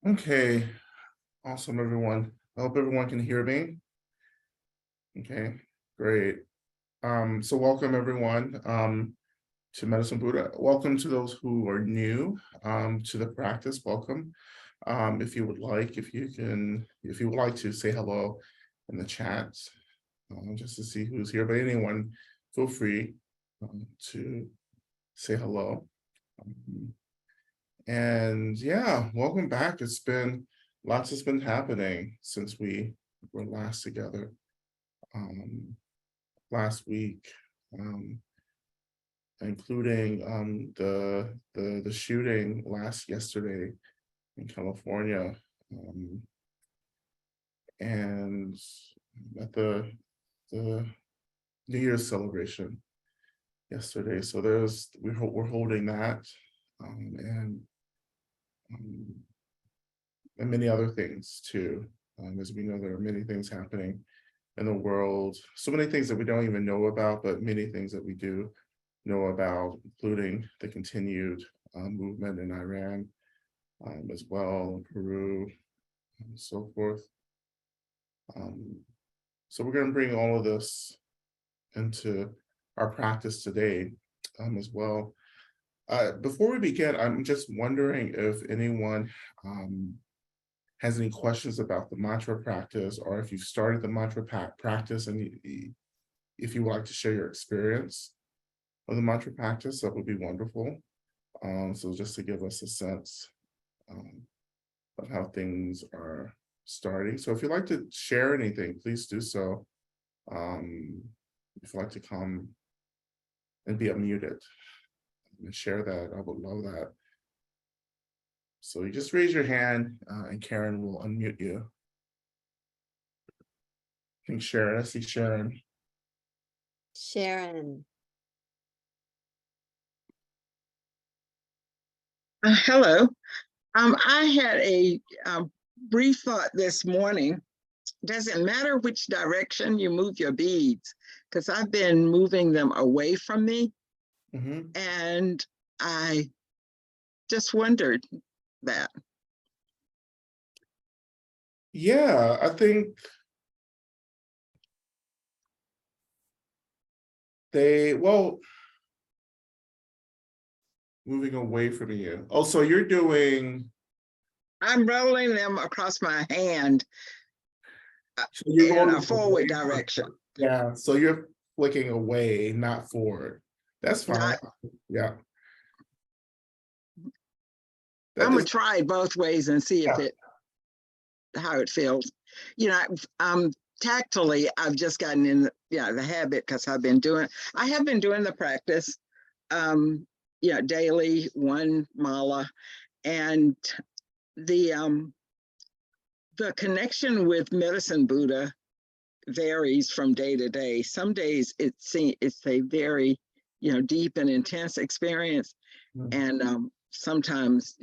Okay, awesome, everyone. I hope everyone can hear me. Okay, great. So welcome everyone to Medicine Buddha. Welcome to those who are new to the practice. Welcome. If you would like, if you would like to say hello in the chat, just to see who's here. But anyone, feel free to say hello. And yeah, welcome back. It's been lots has been happening since we were last together last week, including the shooting yesterday in California, and at the New Year's celebration yesterday. So we're holding that, and um, and many other things too. As we know, there are many things happening in the world, so many things that we don't even know about, but many things that we do know about, including the continued movement in Iran as well, Peru, and so forth. So we're going to bring all of this into our practice today as well. Before we begin, I'm just wondering if anyone has any questions about the mantra practice, or if you've started the mantra practice and if you would like to share your experience of the mantra practice, that would be wonderful. So just to give us a sense of how things are starting. So if you'd like to share anything, please do so. If you'd like to come and be unmuted and share that, I would love that. So you just raise your hand and Karen will unmute you. I think Sharon, I see Sharon. Sharon. Hello. I had a brief thought this morning. Doesn't matter which direction you move your beads, because I've been moving them away from me. And I just wondered that. Yeah, I think moving away from you. Oh, so you're doing. I'm rolling them across my hand So you're in going a forward direction. Yeah, so you're flicking away, not forward. That's fine. Yeah. I'm gonna try both ways and see if how it feels. You know, tactily, I've just gotten in the habit, because I have been doing the practice, daily, one mala, and the connection with Medicine Buddha varies from day to day. Some days it's a very deep and intense experience, and sometimes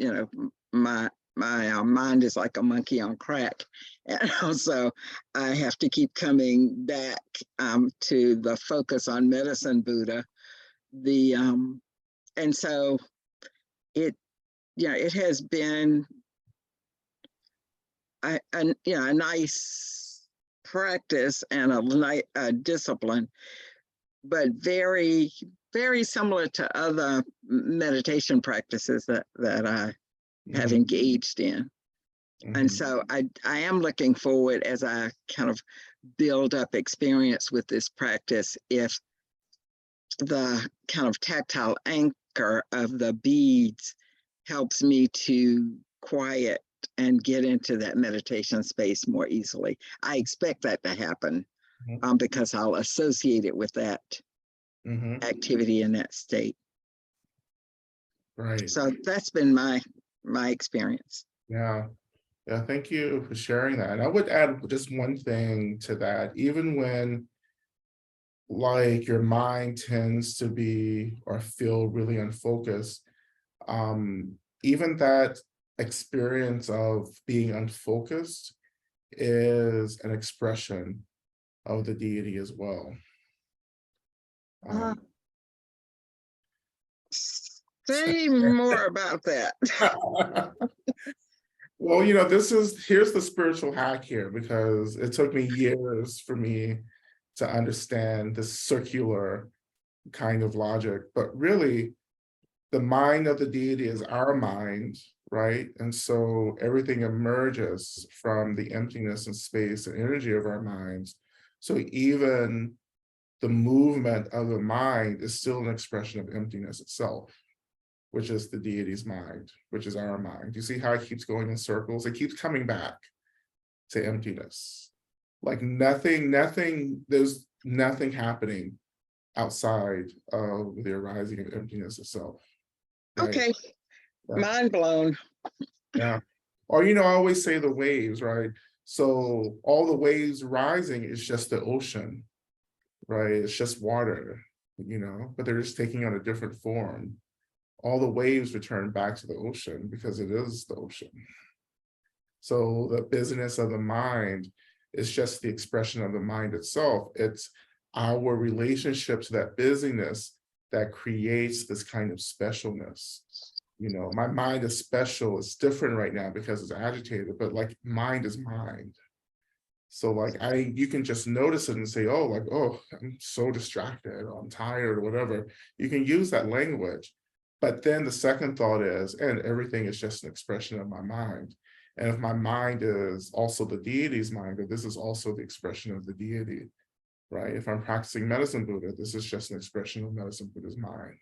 my mind is like a monkey on crack, and also I have to keep coming back to the focus on Medicine Buddha. And so it has been a nice practice and a discipline, but very, very similar to other meditation practices that I have engaged in. And so I am looking forward, as I kind of build up experience with this practice, if the kind of tactile anchor of the beads helps me to quiet and get into that meditation space more easily. I expect that to happen because I'll associate it with that activity in that state. Right. So that's been my experience. Yeah. Thank you for sharing that. And I would add just one thing to that. Even when like your mind tends to be or feel really unfocused, even that experience of being unfocused is an expression of the deity as well. Say more about that. Well, here's the spiritual hack here, because it took me years for me to understand this circular kind of logic, but really the mind of the deity is our mind, right? And so everything emerges from the emptiness and space and energy of our minds. So even the movement of the mind is still an expression of emptiness itself, which is the deity's mind, which is our mind. You see how it keeps going in circles? It keeps coming back to emptiness. Like there's nothing happening outside of the arising of emptiness itself. Right? Okay, Yeah. mind blown. Yeah. Or, I always say the waves, right? So all the waves rising is just the ocean, right? It's just water, but they're just taking on a different form. All the waves return back to the ocean because it is the ocean. So the business of the mind is just the expression of the mind itself. It's our relationship to that busyness that creates this kind of specialness. My mind is special. It's different right now because it's agitated, but like mind is mind. So like you can just notice it and say, oh, I'm so distracted, or I'm tired, or whatever. You can use that language. But then the second thought is, and everything is just an expression of my mind. And if my mind is also the deity's mind, then this is also the expression of the deity, right? If I'm practicing medicine Buddha, this is just an expression of medicine Buddha's mind.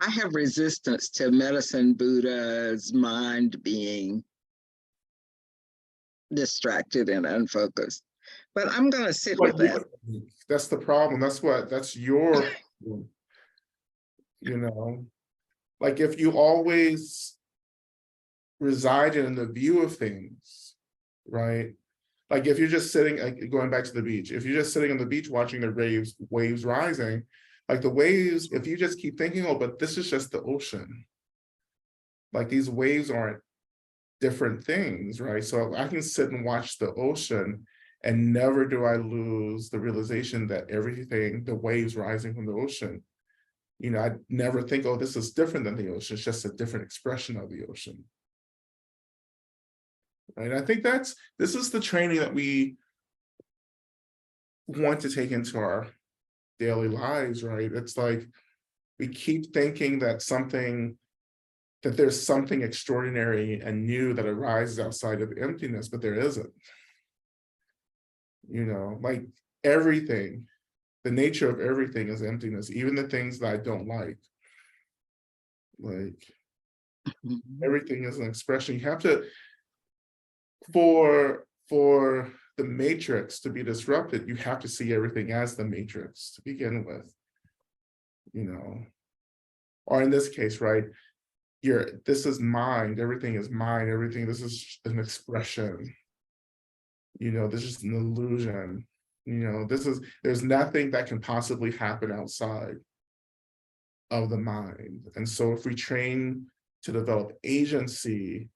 I have resistance to medicine Buddha's mind being distracted and unfocused, but I'm going to sit with that. That's the problem. That's your, like if you always reside in the view of things, right? Like if you're just sitting, going back to the beach, if you're just sitting on the beach watching the waves rising, like the waves, if you just keep thinking, oh, but this is just the ocean. Like these waves aren't different things, right? So I can sit and watch the ocean and never do I lose the realization that everything, the waves rising from the ocean, I never think, oh, this is different than the ocean. It's just a different expression of the ocean. Right? I think this is the training that we want to take into our daily lives, right? It's like we keep thinking that there's something extraordinary and new that arises outside of emptiness, but there isn't. Like everything, the nature of everything is emptiness, even the things that I don't like. Like everything is an expression. You have to, for the matrix to be disrupted, you have to see everything as the matrix to begin with. Or in this case, right? This is mind, everything is mind, this is an expression. This is an illusion. There's nothing that can possibly happen outside of the mind. And so if we train to develop agency,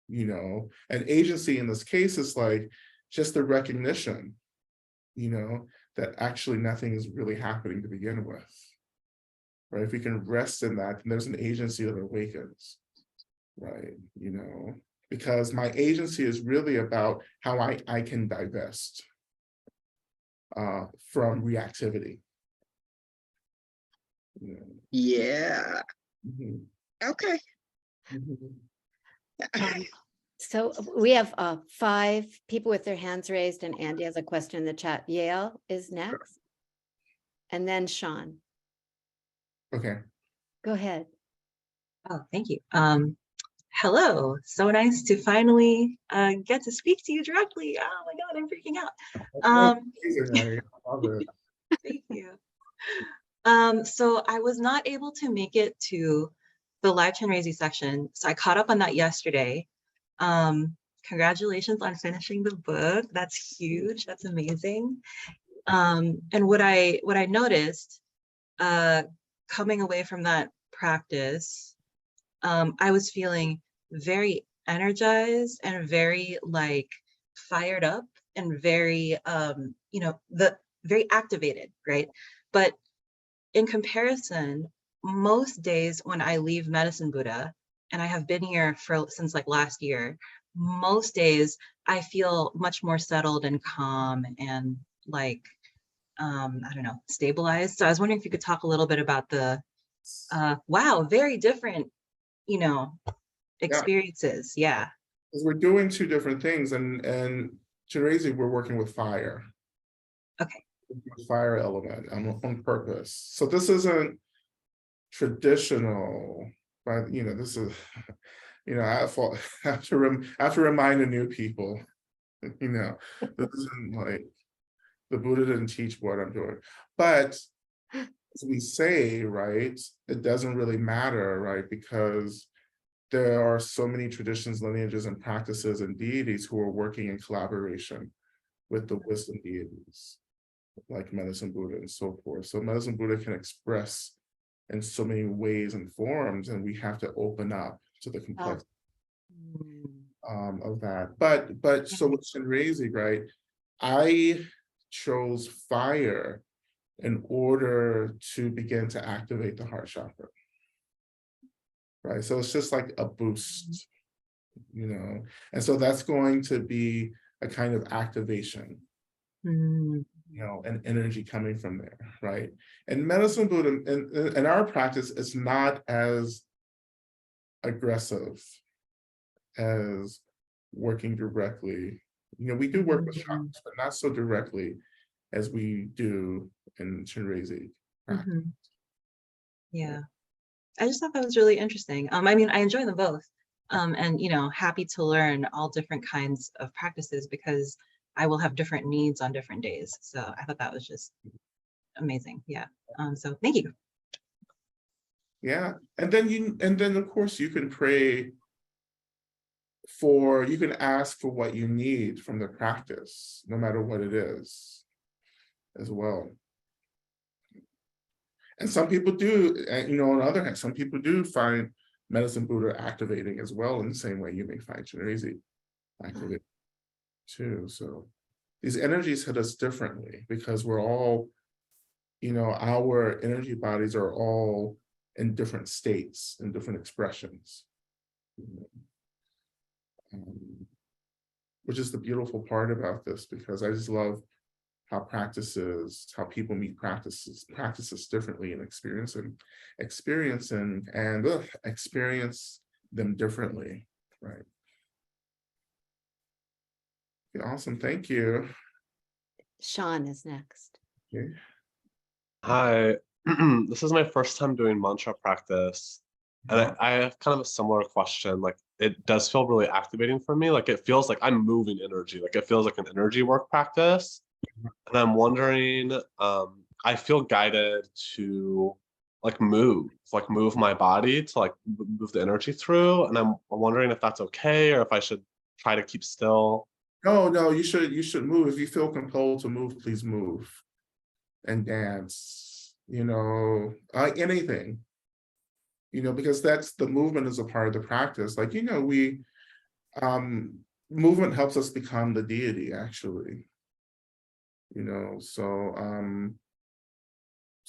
and agency in this case is like just the recognition, that actually nothing is really happening to begin with. Right? If we can rest in that, then there's an agency that awakens, right? Because my agency is really about how I can divest from reactivity. Yeah. Mm-hmm. Okay. Mm-hmm. So we have 5 people with their hands raised, and Andy has a question in the chat. Yale is next, and then Sean. Okay. Go ahead. Oh, thank you. Hello. So nice to finally get to speak to you directly. Oh my God, I'm freaking out. Thank you. So I was not able to make it to the live Chenrezig section, so I caught up on that yesterday. Congratulations on finishing the book. That's huge. That's amazing. And what I noticed coming away from that practice, I was feeling very energized and very fired up and very very activated, right? But in comparison, most days when I leave Medicine Buddha, and I have been here since like last year, most days I feel much more settled and calm and like, I don't know, stabilized. So I was wondering if you could talk a little bit about the, wow, very different, you know, Yeah, experiences. Yeah. because we're doing two different things, and Therese, we're working with fire. Okay. Fire element on purpose. So this isn't traditional, but this is, I have to remind the new people, this isn't like the Buddha didn't teach what I'm doing. But as we say, right, it doesn't really matter, right? Because there are so many traditions, lineages, and practices and deities who are working in collaboration with the wisdom deities, like Medicine Buddha and so forth. So Medicine Buddha can express in so many ways and forms, and we have to open up to the complexity of that. But so with Shinrezi, right, I chose fire in order to begin to activate the heart chakra, right? So it's just like a boost, and so that's going to be a kind of activation, and energy coming from there, right? And Medicine Buddha, in our practice, is not as aggressive as working directly. We do work with chakras, but not so directly as we do in Shinrezi. Yeah. I just thought that was really interesting. I mean, I enjoy them both. And happy to learn all different kinds of practices because I will have different needs on different days. So I thought that was just amazing. Yeah. So thank you. Yeah. And then of course you can pray you can ask for what you need from the practice, no matter what it is, as well. And some people do, and on the other hand, some people do find Medicine Buddha activating as well, in the same way you may find Shinrezi activating too. So these energies hit us differently because we're all, our energy bodies are all in different states and different expressions. Which is the beautiful part about this, because I just love how people meet practices differently and experience them differently, right? Okay, awesome, thank you. Sean is next. Okay. Hi, this is my first time doing mantra practice. And I have kind of a similar question. Like, it does feel really activating for me. Like, it feels like I'm moving energy. Like, it feels like an energy work practice. And I'm wondering, I feel guided to move my body to move the energy through. And I'm wondering if that's okay, or if I should try to keep still. No, you should move. If you feel compelled to move, please move and dance, anything. Because that's the movement is a part of the practice. Movement helps us become the deity, actually. So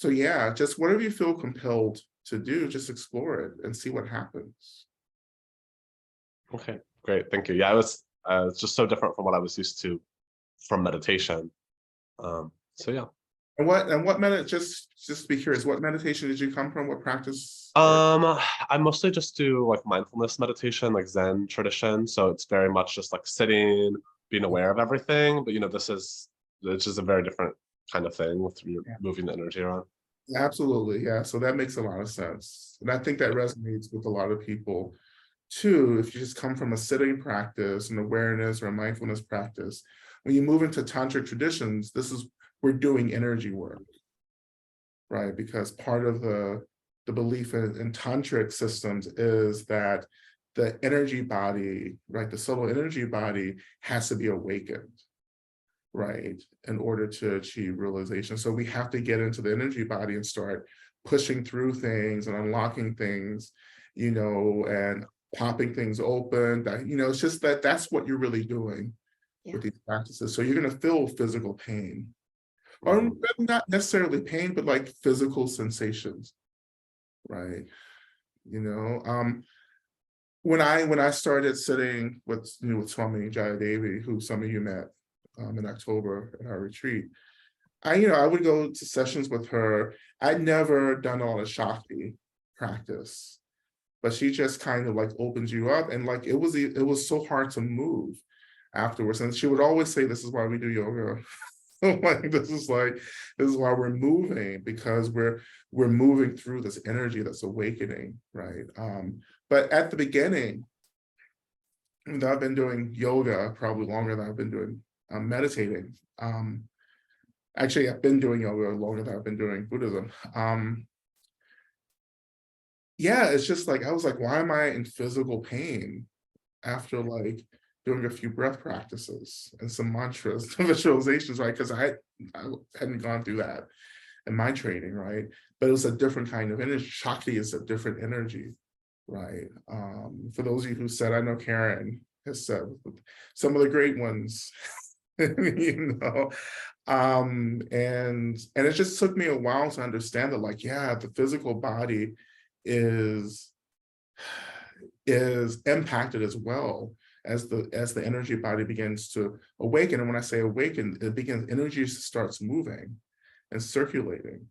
yeah, just whatever you feel compelled to do, just explore it and see what happens. Okay, great, thank you. Yeah, it's just so different from what I was used to from meditation. So yeah. And what just be curious, what meditation did you come from? What practice? I mostly just do mindfulness meditation, like Zen tradition. So it's very much just sitting, being aware of everything. But it's just a very different kind of thing with moving the energy around. Absolutely, yeah. So that makes a lot of sense. And I think that resonates with a lot of people too. If you just come from a sitting practice, an awareness or a mindfulness practice, when you move into tantric traditions, we're doing energy work, right? Because part of the belief in tantric systems is that the energy body, right, the subtle energy body has to be awakened, right, in order to achieve realization. So we have to get into the energy body and start pushing through things and unlocking things, and popping things open. It's just that's what you're really doing with these practices. So you're going to feel physical pain. Or not necessarily pain, but physical sensations, right? when I started sitting with with Swami Jayadevi, who some of you met in October at our retreat, I would go to sessions with her. I'd never done all the Shakti practice, but she just kind of like opens you up, and like it was so hard to move afterwards. And she would always say, "This is why we do yoga." Like this is why we're moving, because we're moving through this energy that's awakening, right? But at the beginning, I've been doing yoga probably longer than I've been doing meditating. Actually, I've been doing yoga longer than I've been doing Buddhism. Yeah, it's just like I was like, why am I in physical pain after like doing a few breath practices and some mantras, visualizations, right? Because I hadn't gone through that in my training, right? But it was a different kind of energy. Shakti is a different energy, right? For those of you who said, I know Karen has said some of the great ones, and it just took me a while to understand that, like, yeah, the physical body is impacted as well as the energy body begins to awaken. And when I say awaken, energy starts moving and circulating.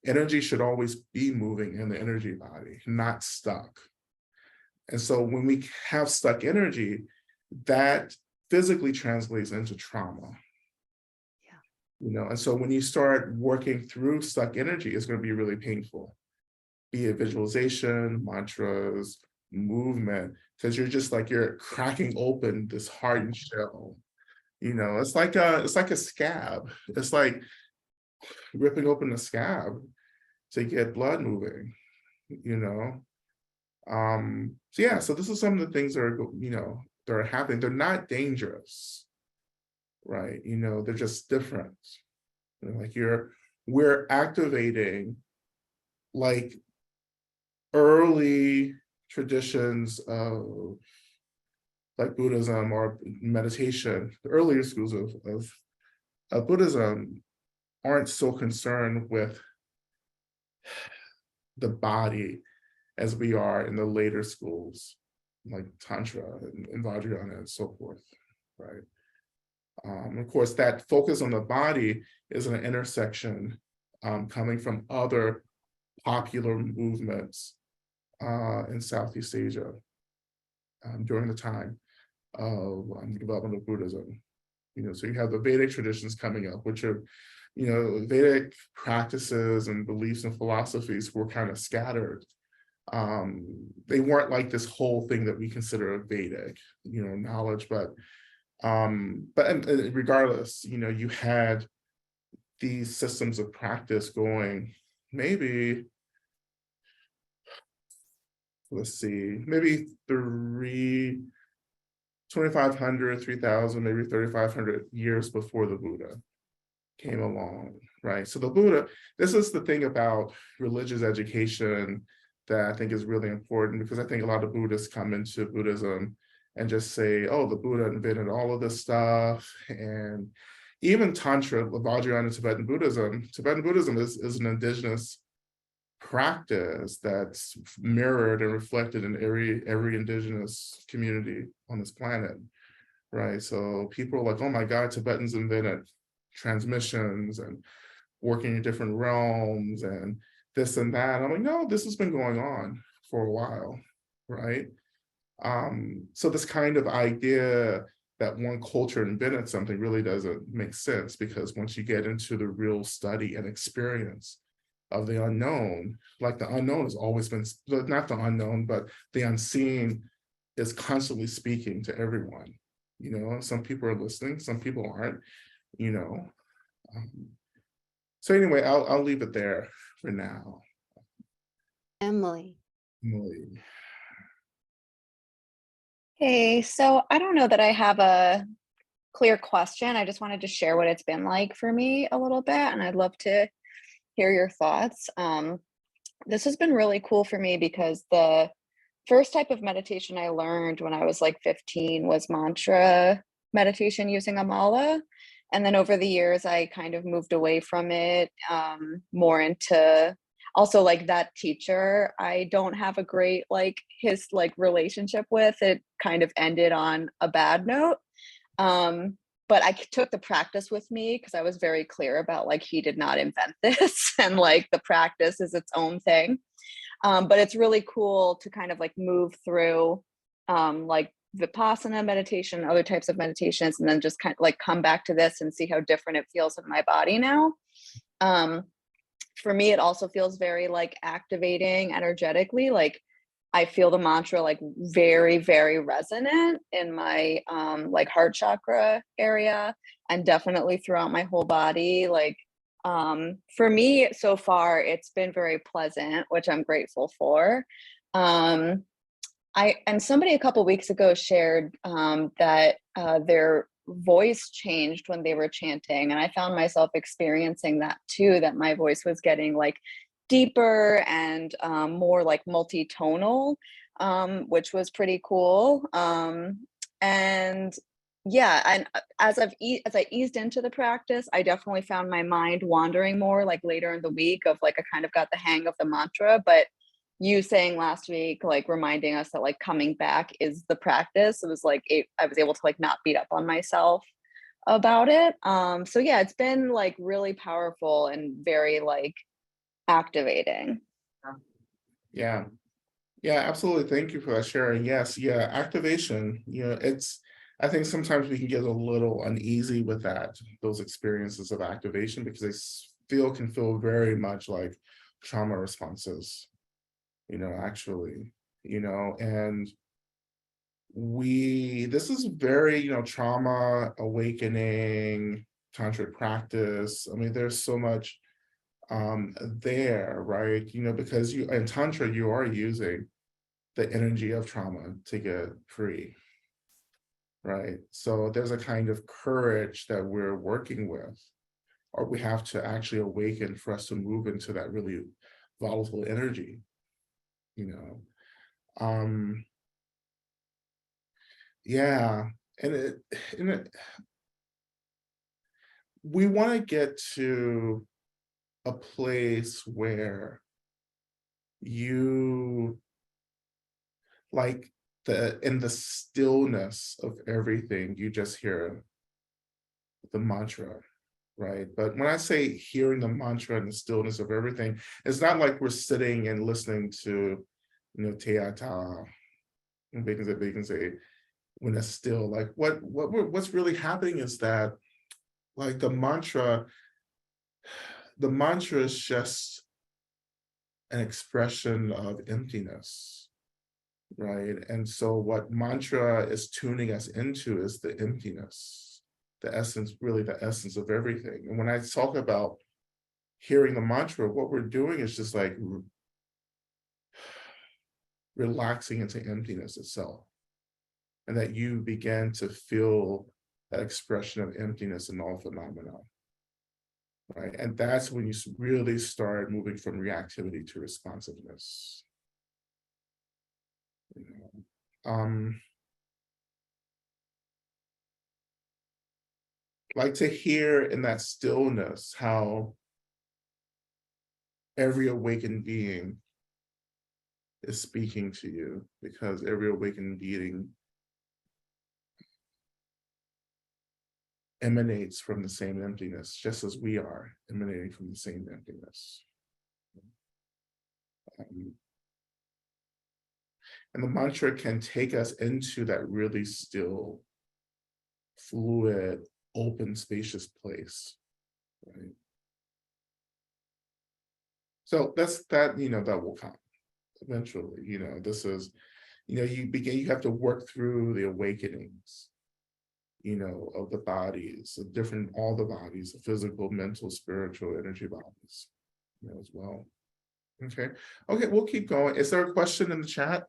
Energy should always be moving in the energy body, not stuck. And so when we have stuck energy, that physically translates into trauma. And so when you start working through stuck energy, it's going to be really painful. Be it visualization, mantras, movement, because you're cracking open this hardened shell. It's like a scab. It's like ripping open a scab to get blood moving. So yeah, so this is some of the things that are happening. They're not dangerous, right? They're just different. Like we're activating like early traditions of like Buddhism or meditation. The earlier schools of Buddhism aren't so concerned with the body as we are in the later schools, like Tantra and Vajrayana and so forth, right? Of course, that focus on the body is an intersection coming from other popular movements in Southeast Asia during the time of the development of Buddhism. So you have the Vedic traditions coming up, which are, Vedic practices and beliefs and philosophies were kind of scattered. They weren't like this whole thing that we consider a Vedic, knowledge, but regardless, you had these systems of practice going maybe, let's see, maybe 2,500, 3,000, maybe 3,500 years before the Buddha came along, right? So the Buddha, this is the thing about religious education that I think is really important, because I think a lot of Buddhists come into Buddhism and just say, oh, the Buddha invented all of this stuff. And even Tantra, Vajrayana, Tibetan Buddhism is an indigenous practice that's mirrored and reflected in every indigenous community on this planet, right? So people are like, oh my God, Tibetans invented transmissions and working in different realms and this and that. I'm like, no, this has been going on for a while, right? So this kind of idea that one culture invented something really doesn't make sense, because once you get into the real study and experience of the unknown, like the unknown has always been, not the unknown, but the unseen is constantly speaking to everyone. Some people are listening, some people aren't, so anyway, I'll leave it there for now. Emily. Hey, so I don't know that I have a clear question. I just wanted to share what it's been like for me a little bit, and I'd love to hear your thoughts. This has been really cool for me because the first type of meditation I learned when I was like 15 was mantra meditation using a mala. And then over the years, I kind of moved away from it more into, also like that teacher, I don't have a great like his like relationship with. It kind of ended on a bad note. But I took the practice with me because I was very clear about like he did not invent this and like the practice is its own thing. But it's really cool to kind of like move through like Vipassana meditation, other types of meditations, and then just kind of like come back to this and see how different it feels in my body now. For me, it also feels very like activating energetically. Like I feel the mantra like very, very resonant in my like heart chakra area and definitely throughout my whole body. Like for me so far, it's been very pleasant, which I'm grateful for. And somebody a couple weeks ago shared that their voice changed when they were chanting, and I found myself experiencing that too, that my voice was getting like deeper and more like multi-tonal, which was pretty cool. And yeah, and as I eased into the practice, I definitely found my mind wandering more like later in the week of like I kind of got the hang of the mantra. But you saying last week, like reminding us that like coming back is the practice, it was like I was able to like not beat up on myself about it. So yeah, it's been like really powerful and very like activating. Yeah. Yeah, absolutely. Thank you for that sharing. Yes, yeah, activation, I think sometimes we can get a little uneasy with those experiences of activation because they can feel very much like trauma responses, actually, and this is very, trauma awakening, tantric practice. I mean, there's so much there, right? Because in tantra, you are using the energy of trauma to get free, right? So there's a kind of courage that we're working with, or we have to actually awaken for us to move into that really volatile energy, yeah, and we want to get to a place where you like in the stillness of everything, you just hear the mantra, right? But when I say hearing the mantra and the stillness of everything, it's not like we're sitting and listening to, teata, and they can say when it's still. Like what's really happening is that like the mantra is just an expression of emptiness, right? And so what mantra is tuning us into is the emptiness, the essence, really the essence of everything. And when I talk about hearing the mantra, what we're doing is just like relaxing into emptiness itself. And that you begin to feel that expression of emptiness in all phenomena, right? And that's when you really start moving from reactivity to responsiveness. Like to hear in that stillness how every awakened being is speaking to you, because every awakened being emanates from the same emptiness, just as we are emanating from the same emptiness. And the mantra can take us into that really still, fluid, open, spacious place, right? So that's that, that will come eventually. This is, you have to work through the awakenings, of the bodies, all the bodies, the physical, mental, spiritual, energy bodies, as well. Okay, we'll keep going. Is there a question in the chat?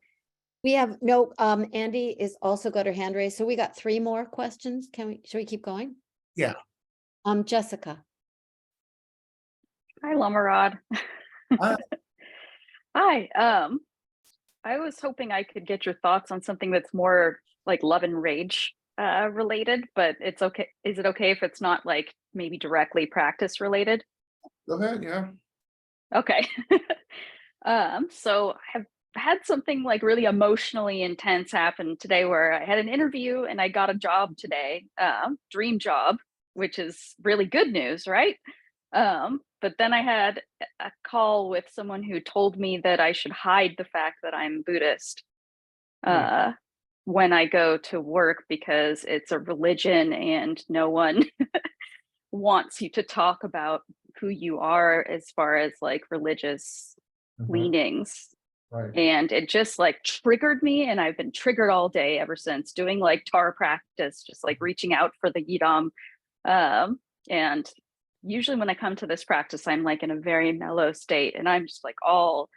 We have no, Andy is also got her hand raised. So we got 3 more questions. Should we keep going? Yeah. Jessica. Hi, Lama Rod. Hi. Hi. I was hoping I could get your thoughts on something that's more like love and rage related, but it's okay. Is it okay if it's not like maybe directly practice related? Go ahead, yeah. Okay. So I have had something like really emotionally intense happen today where I had an interview and I got a job today, dream job, which is really good news, right? But then I had a call with someone who told me that I should hide the fact that I'm Buddhist uh, when I go to work because it's a religion and no one wants you to talk about who you are as far as like religious leanings. Right. And it just like triggered me, and I've been triggered all day ever since, doing like tar practice, just like reaching out for the yidam. And usually when I come to this practice, I'm like in a very mellow state, and I'm just like all,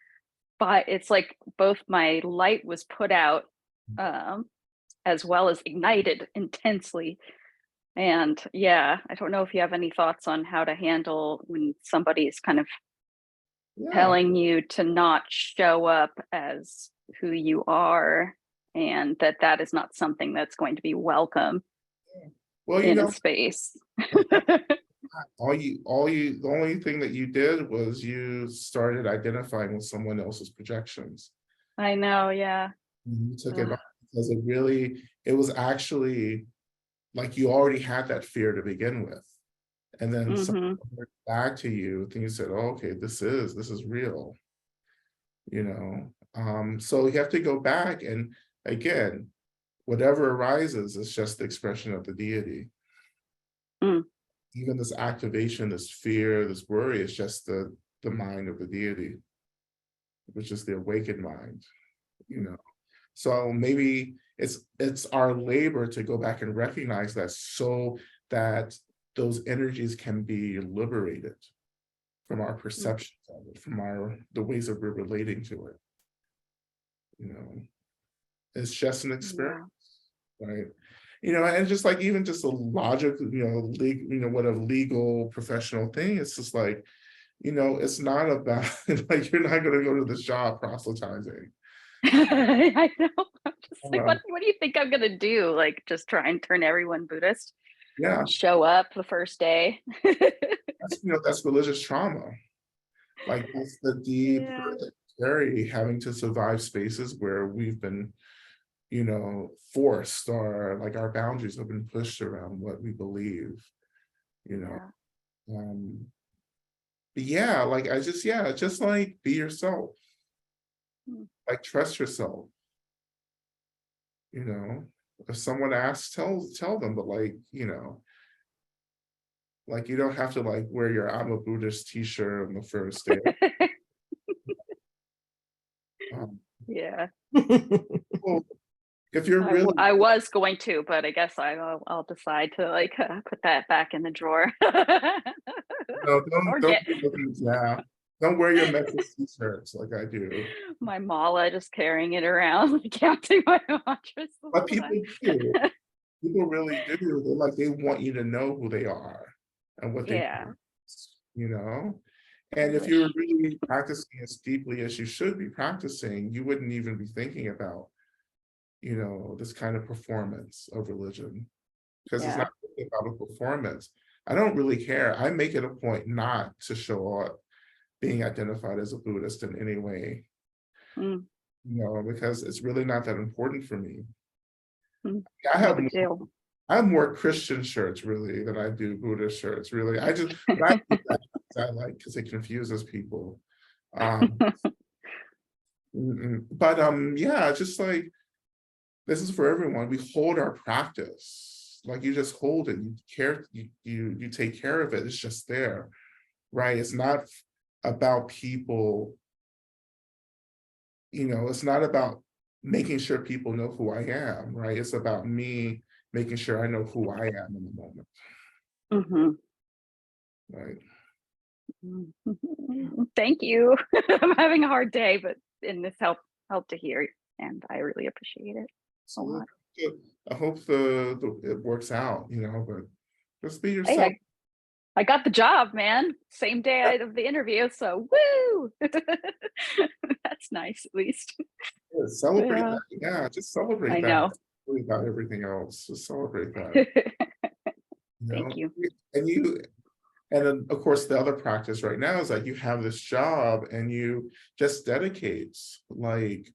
but it's like both my light was put out as well as ignited intensely. And yeah, I don't know if you have any thoughts on how to handle when somebody's kind of Yeah. telling you to not show up as who you are, and that that is not something that's going to be welcome Well, you in a know, space. the only thing that you did was you started identifying with someone else's projections. I know, yeah. You took it Ugh. back because it was actually like you already had that fear to begin with. And then someone brought it back to you, and you said, oh, okay, this is real, you know. So you have to go back, and again, whatever arises is just the expression of the deity. Mm. Even this activation, this fear, this worry is just the mind of the deity, which is the awakened mind, you know. So maybe it's our labor to go back and recognize that, so that those energies can be liberated from our perceptions of it, from the ways that we're relating to it. You know, it's just an experience, right? You know, and just like even just a logic, what a legal professional thing. It's just like, you know, it's not about like you're not going to go to this job proselytizing. I know. I'm just like, Uh, what do you think I'm gonna do? Like, just try and turn everyone Buddhist? yeah, Show up the first day? that's religious trauma. Like that's the deep, Yeah. very having to survive spaces where we've been, you know, forced, or like our boundaries have been pushed around what we believe, you know. Yeah. But yeah, like just like be yourself, like trust yourself, you know. If someone asks, tell them, but like, you know, like you don't have to like wear your I'm a Buddhist t-shirt on the first day. Um, Yeah. well, if you're really I was going to, but I guess I'll decide to like put that back in the drawer. no, Or don't get be looking, yeah. Don't wear your Memphis t-shirts like I do. my mala, just carrying it around, like counting my mantras the But whole people time. do. People really do. They want you to know who they are and what they Yeah. do, you know? I And if you're wish. really practicing as deeply as you should be practicing, you wouldn't even be thinking about, you know, this kind of performance of religion. Because it's Yeah. not really about a performance. I don't really care. I make it a point not to show up being identified as a Buddhist in any way, Mm, you know, because it's really not that important for me. I no have big deal. I have more Christian shirts really than I do Buddhist shirts, really. But I do that because I like, because it confuses people. Um, but yeah, just like this is for everyone. We hold our practice, like you just hold it. You care, you take care of it. It's just there, right? It's not about people. You know, it's not about making sure people know who I am, right? It's about me making sure I know who I am in the moment, Mhm. right? Thank you. I'm having a hard day, but in this helped to hear, and I really appreciate it a So lot. I hope it works out, you know, but just be Hey, yourself. I got the job, man. Same day of the interview, so woo! That's nice, at least. Yeah, celebrate Yeah, that. Yeah, just celebrate I that. know. Don't worry about everything else. Just celebrate that. You know, Thank you. and And then, of course, the other practice right now is like you have this job and you just dedicate like,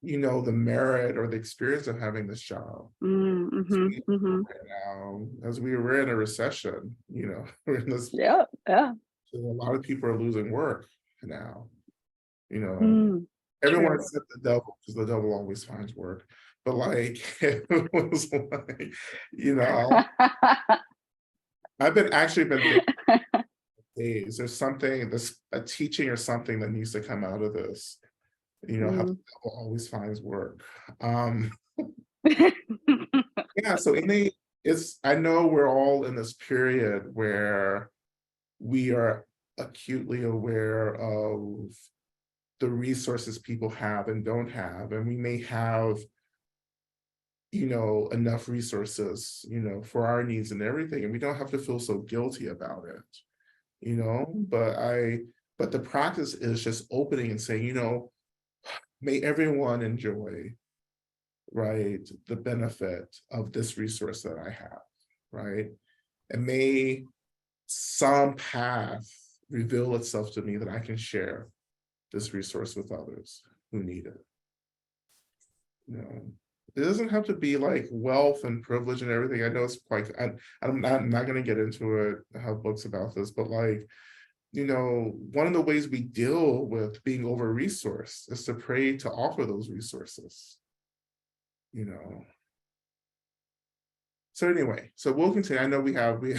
the merit or the experience of having this job. Right now, as we were in a recession, we're in this, Yeah, yeah. a lot of people are losing work now. Mm, Everyone true. except the devil, because the devil always finds work. But like, it was like, I've been thinking days, there's something, a teaching or something that needs to come out of this. How the devil always finds work. Yeah, so I know we're all in this period where we are acutely aware of the resources people have and don't have, and we may have enough resources for our needs and everything, and we don't have to feel so guilty about it, but the practice is just opening and saying, may everyone enjoy, right, the benefit of this resource that I have, right, and may some path reveal itself to me that I can share this resource with others who need it. It doesn't have to be like wealth and privilege and everything. I know it's quite, I'm not going to get into it, I have books about this, but like, one of the ways we deal with being over-resourced is to pray to offer those resources, So anyway, so we'll continue. I know we have 2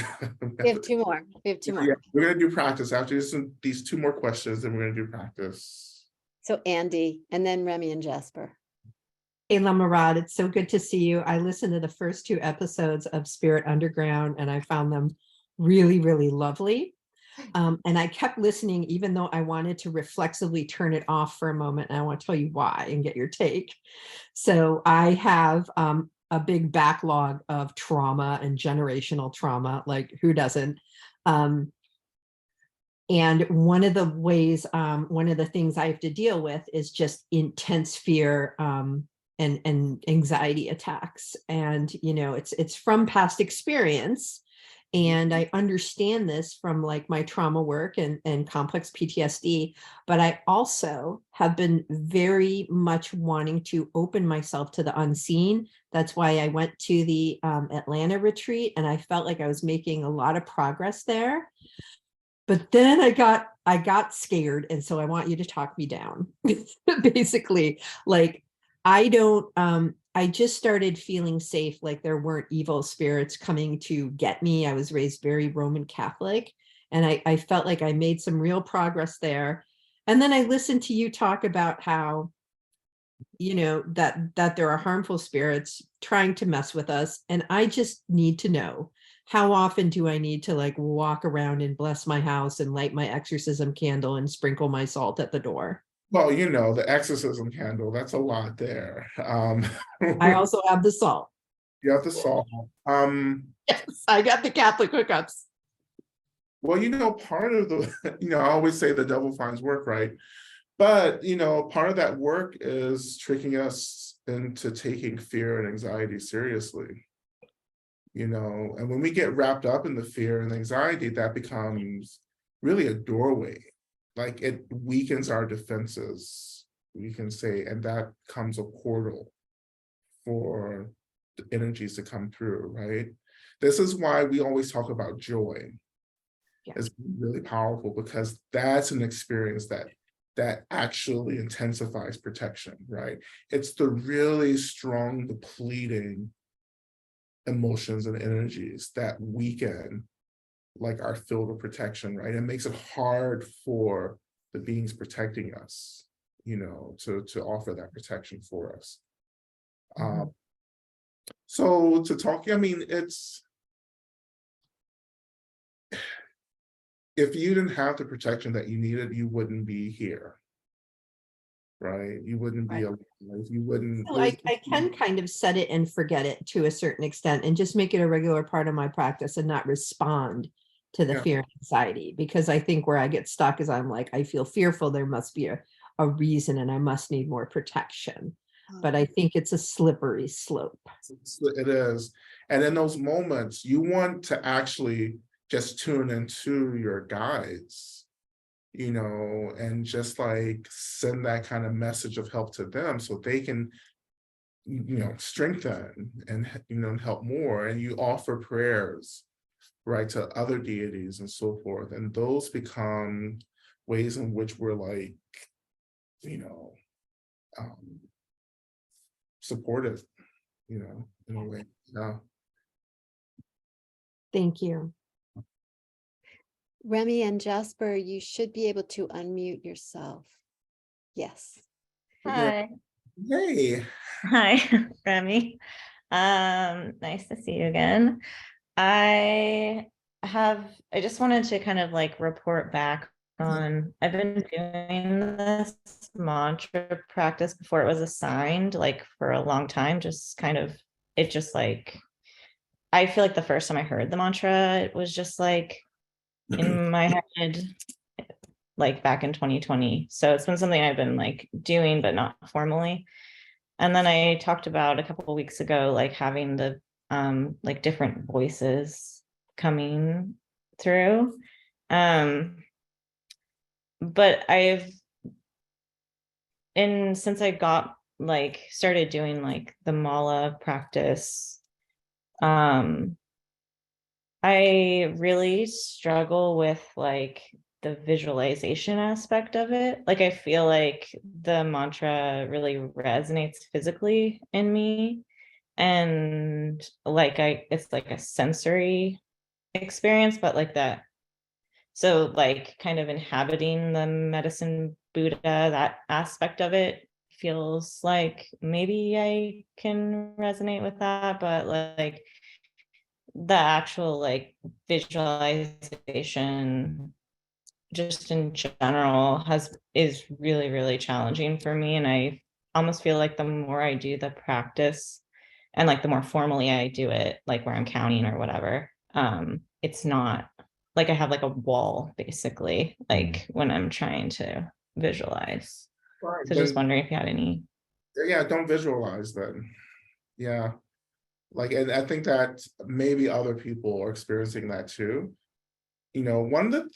more. We have 2 more. Yeah, we're going to do practice after these 2 more questions, then we're going to do practice. So Andy, and then Remy and Jasper. Hey, Lama Rod, it's so good to see you. I listened to the first 2 episodes of Spirit Underground, and I found them really, really lovely. And I kept listening, even though I wanted to reflexively turn it off for a moment. And I want to tell you why and get your take. So I have a big backlog of trauma and generational trauma, like who doesn't? And one of the ways, one of the things I have to deal with is just intense fear and anxiety attacks. And, it's from past experience. And I understand this from like my trauma work and complex PTSD, but I also have been very much wanting to open myself to the unseen. That's why I went to the Atlanta retreat, and I felt like I was making a lot of progress there. But then I got scared. And so I want you to talk me down. Basically, like I just started feeling safe, like there weren't evil spirits coming to get me. I was raised very Roman Catholic, and I felt like I made some real progress there. And then I listened to you talk about how, that there are harmful spirits trying to mess with us. And I just need to know, how often do I need to like walk around and bless my house and light my exorcism candle and sprinkle my salt at the door? Well, the exorcism candle, that's a lot there. I also have the salt. You have the salt. Yes, I got the Catholic hookups. Well, part of the, I always say the devil finds work, right? But, part of that work is tricking us into taking fear and anxiety seriously. And when we get wrapped up in the fear and anxiety, that becomes really a doorway. Like it weakens our defenses, we can say, and that becomes a portal for the energies to come through, right? This is why we always talk about joy. Yeah. It's really powerful, because that's an experience that actually intensifies protection, right? It's the really strong, depleting emotions and energies that weaken like our field of protection, right? It makes it hard for the beings protecting us, to offer that protection for us. So to talk, it's, if you didn't have the protection that you needed, you wouldn't be here, right? You wouldn't be alive. You wouldn't. So I can kind of set it and forget it to a certain extent, and just make it a regular part of my practice and not respond to the fear and anxiety, because I think where I get stuck is I'm like, I feel fearful, there must be a reason, and I must need more protection. But I think it's a slippery slope. It is. And in those moments, you want to actually just tune into your guides, you know, and just like send that kind of message of help to them so they can, you know, strengthen and, you know, help more. And you offer prayers, right, to other deities and so forth. And those become ways in which we're like, you know, supportive, you know, in a way. Yeah. Thank you. Remy and Jasper, you should be able to unmute yourself. Yes. Hi. Hey. Hi, Remy. Nice to see you again. I just wanted to kind of like report back on, I've been doing this mantra practice before it was assigned, like for a long time, just kind of, it just like, I feel like the first time I heard the mantra, it was just like in my head, like back in 2020. So it's been something I've been like doing, but not formally. And then I talked about a couple of weeks ago, like having the like different voices coming through. But since I got like started doing like the mala practice, I really struggle with like the visualization aspect of it. Like I feel like the mantra really resonates physically in me. And like it's like a sensory experience, but like that. So like kind of inhabiting the medicine Buddha, that aspect of it feels like maybe I can resonate with that, but like the actual like visualization just in general is really challenging for me. And I almost feel like the more I do the practice and like the more formally I do it, like where I'm counting or whatever, it's not like I have like a wall basically, like when I'm trying to visualize. Right. So just wondering if you had any. Yeah, don't visualize then. Yeah. Like, and I think that maybe other people are experiencing that too. You know, one of the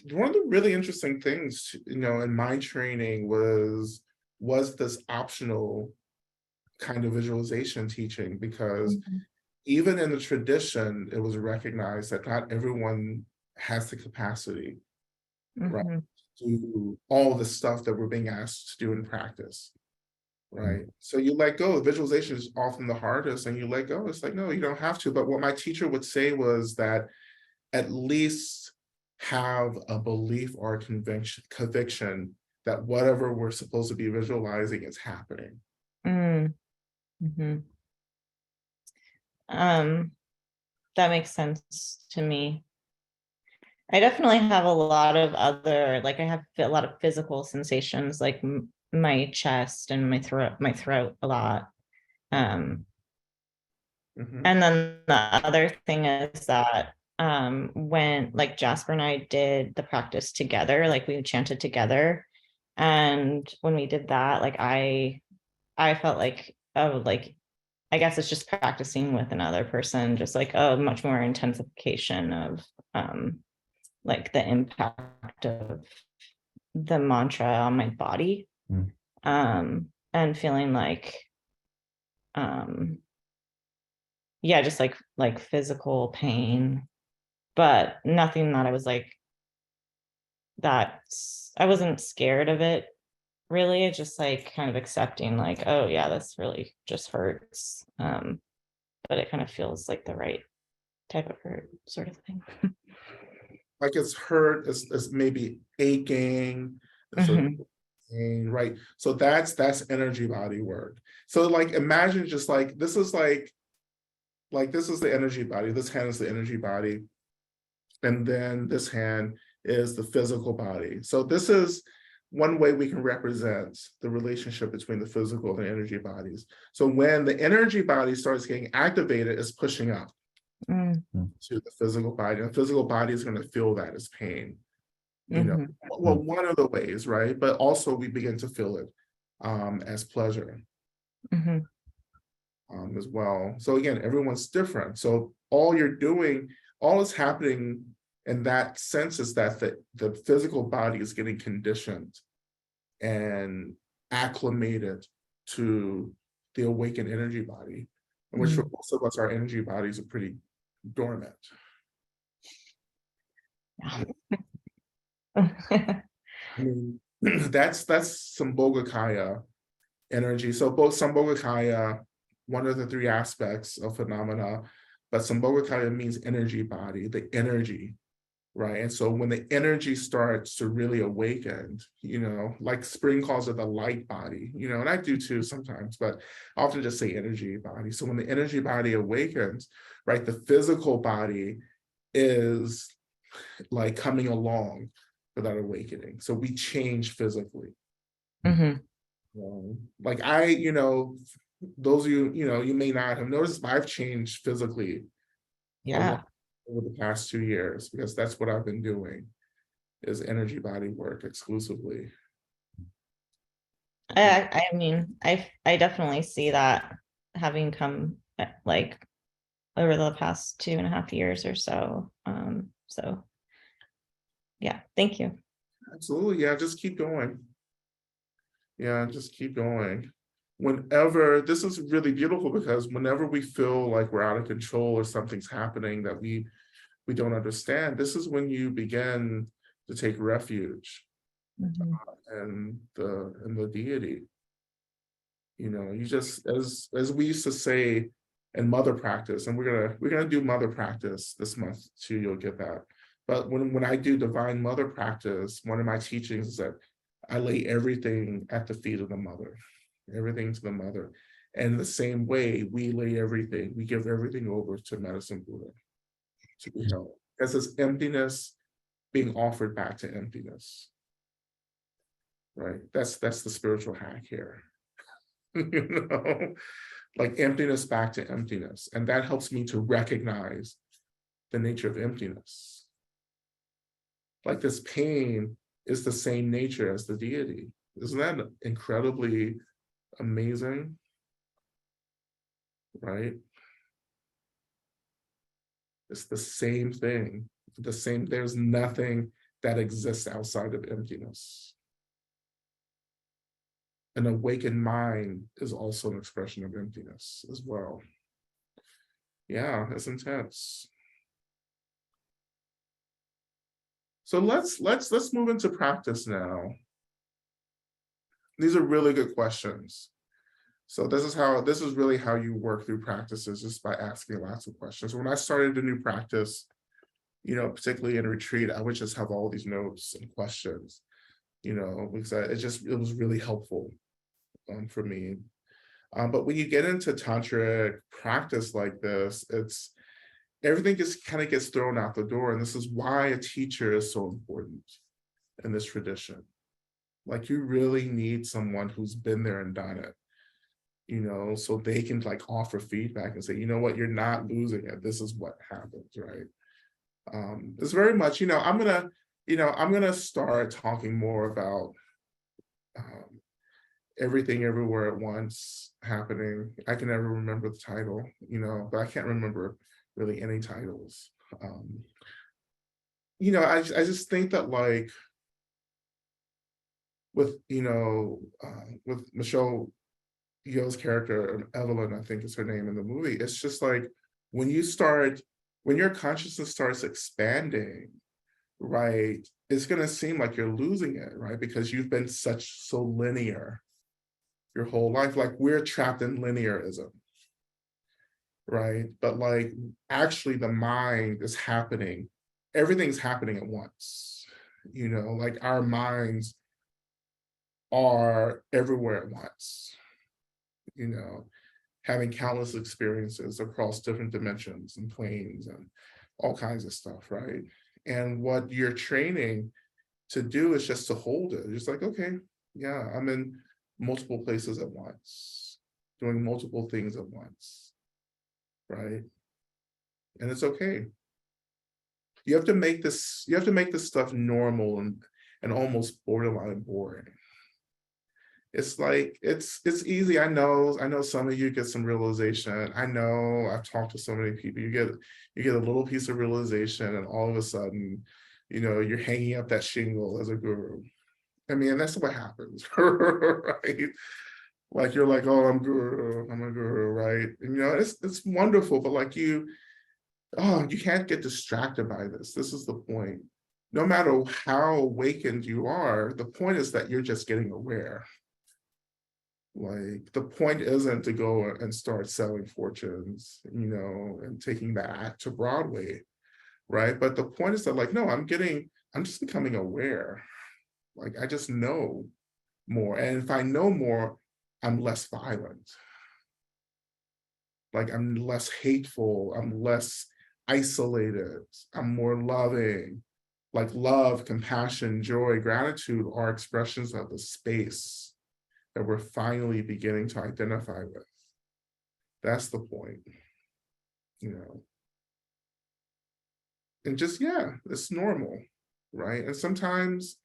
really interesting things, you know, in my training was this optional kind of visualization teaching, because even in the tradition, it was recognized that not everyone has the capacity, right, to do all the stuff that we're being asked to do in practice. Right. So you let go. Visualization is often the hardest, and you let go. It's like, no, you don't have to. But what my teacher would say was that at least have a belief or a conviction that whatever we're supposed to be visualizing is happening. That makes sense to me. I definitely have a lot of other, like I have a lot of physical sensations, like my chest and my throat a lot. And then the other thing is that when like Jasper and I did the practice together, like we chanted together, and when we did that, like I felt like, oh, like I guess it's just practicing with another person, just like a much more intensification of like the impact of the mantra on my body. And feeling like yeah, just like physical pain, but nothing that I was like that I wasn't scared of it really. It's just like kind of accepting like, oh yeah, this really just hurts. But it kind of feels like the right type of hurt sort of thing. Like it's hurt, it's maybe aching, it's a pain, right? So that's energy body work. So like imagine just like this is like this is the energy body, this hand is the energy body, and then this hand is the physical body. So this is one way we can represent the relationship between the physical and the energy bodies. So when the energy body starts getting activated, it's pushing up to the physical body, and the physical body is going to feel that as pain. You know, well, one of the ways, right? But also we begin to feel it as pleasure as well. So again, everyone's different. So all you're doing, all is happening And that sense is that the physical body is getting conditioned and acclimated to the awakened energy body, in which for most of us, our energy bodies are pretty dormant. I mean, that's Sambhogakaya energy. So both Sambhogakaya, one of the three aspects of phenomena, but Sambhogakaya means energy body, the energy, right? And so when the energy starts to really awaken, like Spring calls it the light body, and I do too sometimes, but I often just say energy body. So when the energy body awakens, right, the physical body is like coming along for that awakening. So we change physically. Like those of you, you may not have noticed, but I've changed physically over the past 2 years, because that's what I've been doing, is energy body work exclusively. I mean, I definitely see that having come like over the past 2.5 years or so. So yeah, thank you. Absolutely. Yeah, just keep going. Yeah, just keep going. Whenever, this is really beautiful, because whenever we feel like we're out of control or something's happening that we don't understand, this is when you begin to take refuge in the deity. You just, as we used to say in mother practice, and we're gonna do mother practice this month too, you'll get that. But when I do divine mother practice, one of my teachings is that I lay everything at the feet of the mother, everything to the mother. And the same way, we lay everything, we give everything over to Medicine Buddha to be held. Because it's emptiness being offered back to emptiness. Right? That's the spiritual hack here. Like emptiness back to emptiness. And that helps me to recognize the nature of emptiness. Like this pain is the same nature as the deity. Isn't that incredibly amazing? Right? It's the same thing. There's nothing that exists outside of emptiness. An awakened mind is also an expression of emptiness as well. Yeah, it's intense. So let's move into practice now. These are really good questions. So this is really how you work through practices, just by asking lots of questions. When I started a new practice, particularly in retreat, I would just have all these notes and questions, because it was really helpful for me. But when you get into tantric practice like this, everything just kind of gets thrown out the door. And this is why a teacher is so important in this tradition. Like, you really need someone who's been there and done it, so they can like offer feedback and say, you know what, you're not losing it. This is what happens, right? It's very much, I'm gonna start talking more about everything everywhere at once happening. I can never remember the title, but I can't remember really any titles. I just think that, like, with with Michelle Yeoh's character, Evelyn, I think is her name in the movie, it's just like when your consciousness starts expanding, right, it's going to seem like you're losing it, right? Because you've been so linear your whole life. Like, we're trapped in linearism, right? But like, actually the mind is happening, everything's happening at once, like our minds are everywhere at once, having countless experiences across different dimensions and planes and all kinds of stuff, right? And what you're training to do is just to hold it. Just like, okay, yeah, I'm in multiple places at once, doing multiple things at once, right? And it's okay. You have to make this stuff normal and almost borderline boring. it's like, it's easy. I know some of you get some realization. I know I've talked to so many people, you get a little piece of realization, and all of a sudden, you're hanging up that shingle as a guru. I mean, that's what happens, right? Like, you're like, oh, I'm a guru, right? And it's wonderful, but like you can't get distracted by this. This is the point. No matter how awakened you are, the point is that you're just getting aware. Like, the point isn't to go and start selling fortunes, and taking that to Broadway, right? But the point is that, like, no, I'm just becoming aware. Like, I just know more. And if I know more, I'm less violent. Like, I'm less hateful, I'm less isolated, I'm more loving. Like, love, compassion, joy, gratitude are expressions of the space that we're finally beginning to identify with. That's the point, And just, yeah, it's normal, right? And sometimes,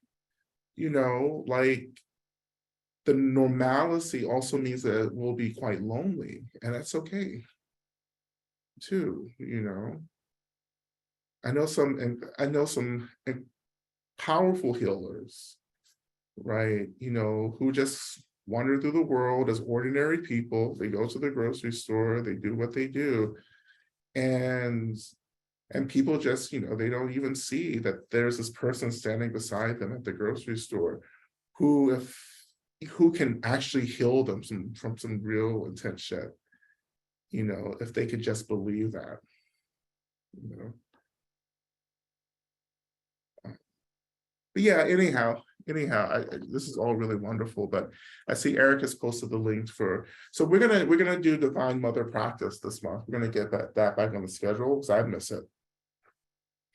like, the normalcy also means that it will be quite lonely, and that's okay too. I know some powerful healers, right? Who just wander through the world as ordinary people. They go to the grocery store, they do what they do, and people just, they don't even see that there's this person standing beside them at the grocery store who can actually heal them from some real intense shit, if they could just believe that, But yeah, anyhow, this is all really wonderful. But I see Eric has posted the link for. So we're gonna do Divine Mother practice this month. We're gonna get that back on the schedule because I miss it.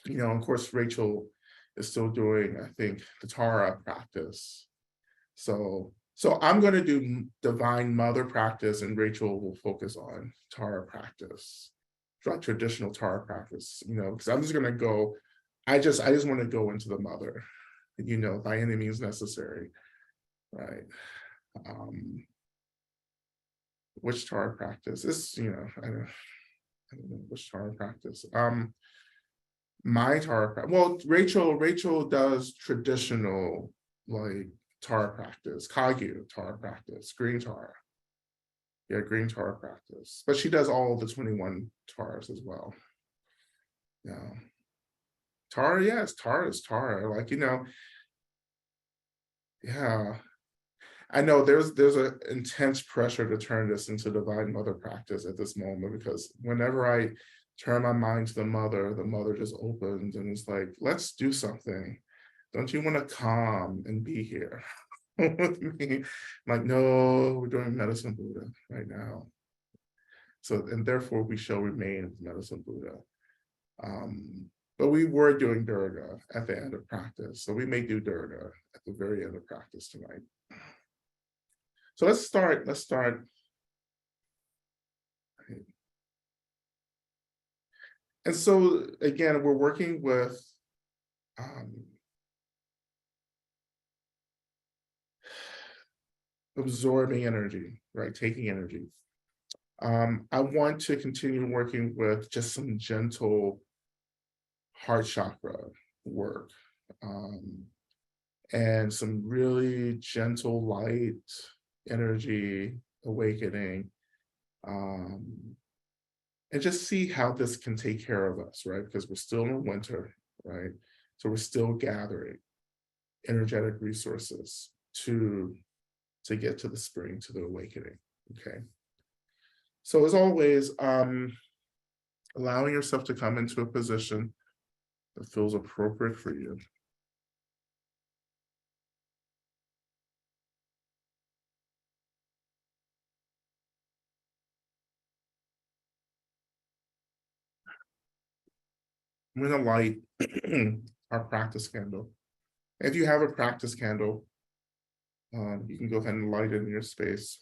Of course, Rachel is still doing, I think, the Tara practice. So I'm going to do Divine Mother practice, and Rachel will focus on Tara practice, traditional Tara practice. Because I'm just going to go. I just want to go into the Mother, by any means necessary, right? Which Tara practice is, I don't know which Tara practice. My Tara, well, Rachel does traditional, like, Tara practice, Kagyu Tara practice, green Tara. Yeah, green Tara practice. But she does all the 21 Taras as well. Yeah. Tara, yes, Tara is Tara. Like, yeah. I know there's an intense pressure to turn this into Divine Mother practice at this moment, because whenever I turn my mind to the mother just opens and it's like, let's do something. Don't you want to come and be here with me? Like, no, we're doing Medicine Buddha right now. So, and therefore we shall remain with Medicine Buddha. But we were doing Durga at the end of practice. So we may do Durga at the very end of practice tonight. So let's start. And so again, we're working with absorbing energy, right? Taking energy. I want to continue working with just some gentle heart chakra work, and some really gentle light energy awakening, and just see how this can take care of us, right? Because we're still in winter, right? So we're still gathering energetic resources to get to the spring, to the awakening, okay? So as always, allowing yourself to come into a position that feels appropriate for you. I'm going to light our practice candle. If you have a practice candle, you can go ahead and light it in your space.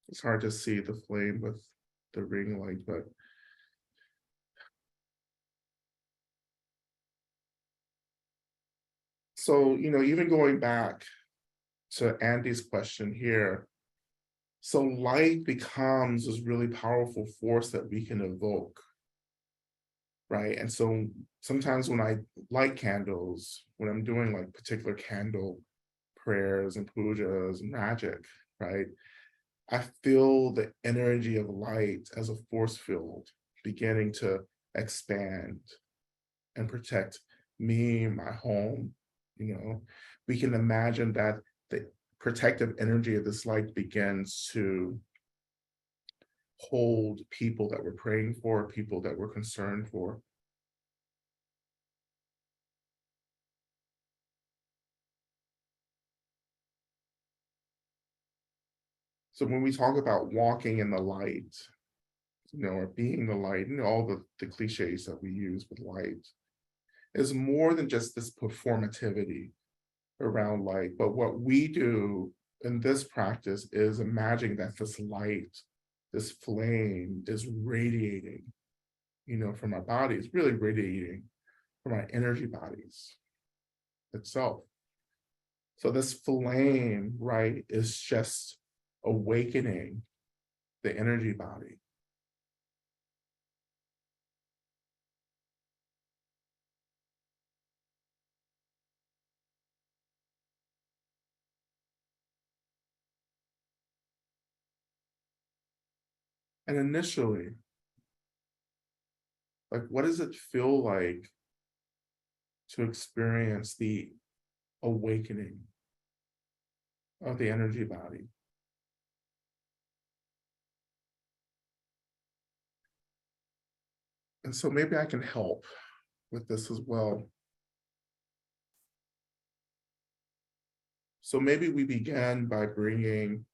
It's hard to see the flame with the ring light, but So, even going back to Andy's question here, so light becomes this really powerful force that we can evoke, right? And so sometimes when I light candles, when I'm doing like particular candle prayers and pujas and magic, right? I feel the energy of light as a force field beginning to expand and protect me, my home. We can imagine that the protective energy of this light begins to hold people that we're praying for, people that we're concerned for. So when we talk about walking in the light, or being the light, and all the cliches that we use with light, is more than just this performativity around light. But what we do in this practice is imagine that this light, this flame is radiating, from our bodies, really radiating from our energy bodies itself. So this flame, right, is just awakening the energy body. And initially, like, what does it feel like to experience the awakening of the energy body? And so maybe I can help with this as well. So maybe we began by bringing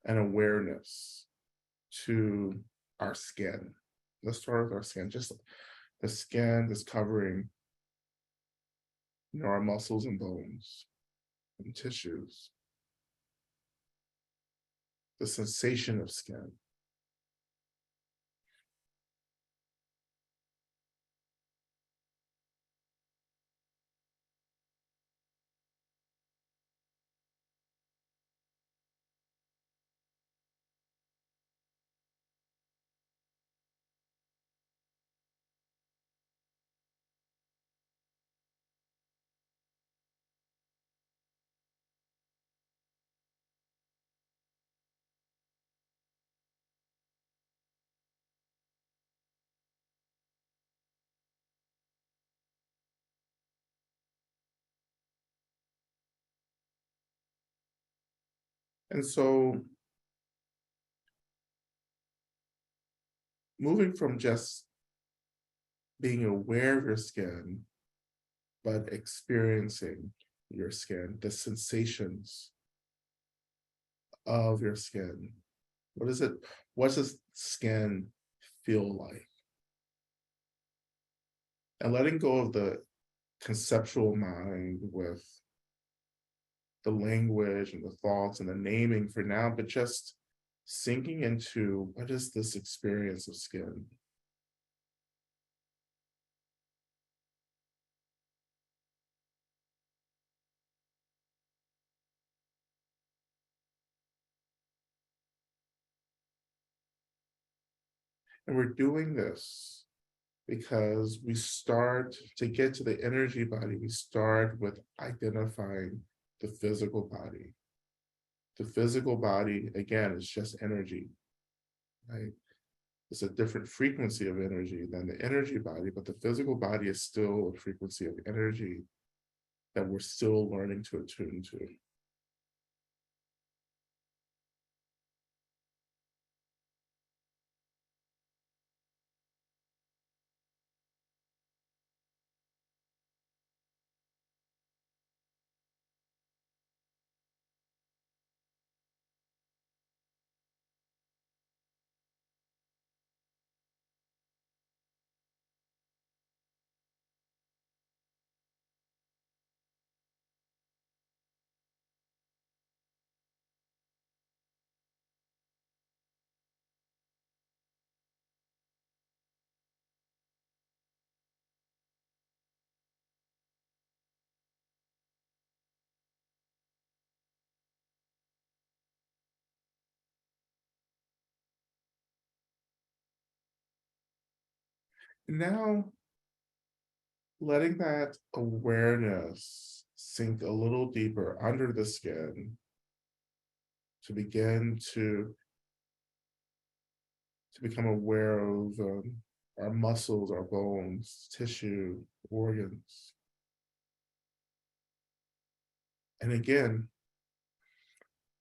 an awareness to our skin. Let's start with our skin, just the skin that's covering, our muscles and bones and tissues. The sensation of skin. And so moving from just being aware of your skin, but experiencing your skin, the sensations of your skin. What does skin feel like? And letting go of the conceptual mind with the language and the thoughts and the naming for now, but just sinking into what is this experience of skin? And we're doing this because we start to get to the energy body. We start with identifying the physical body. The physical body, again, is just energy, right? It's a different frequency of energy than the energy body, but the physical body is still a frequency of energy that we're still learning to attune to. Now, letting that awareness sink a little deeper under the skin to begin to become aware of our muscles, our bones, tissue, organs. And again,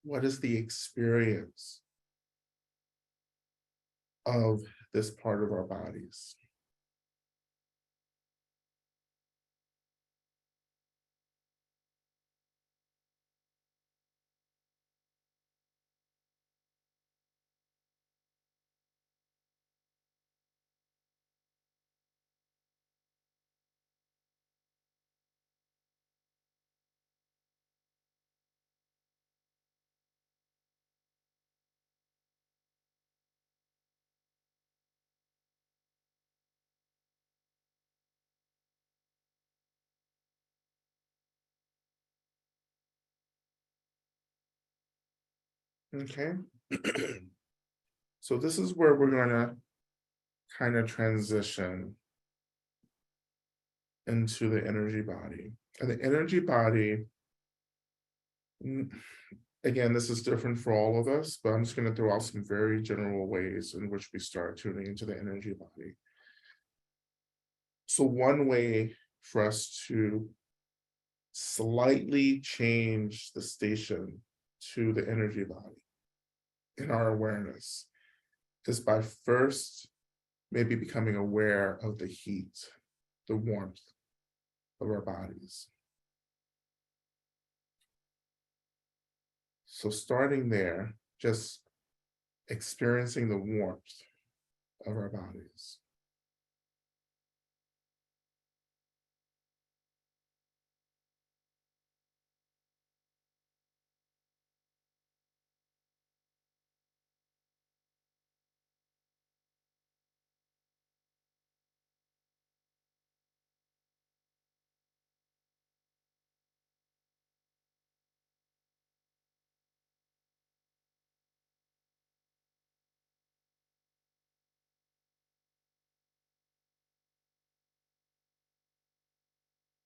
what is the experience of this part of our bodies? Okay. So this is where we're gonna kind of transition into the energy body. And the energy body, again, this is different for all of us, but I'm just going to throw out some very general ways in which we start tuning into the energy body. So one way for us to slightly change the station to the energy body in our awareness is by first maybe becoming aware of the heat, the warmth of our bodies. So starting there, just experiencing the warmth of our bodies.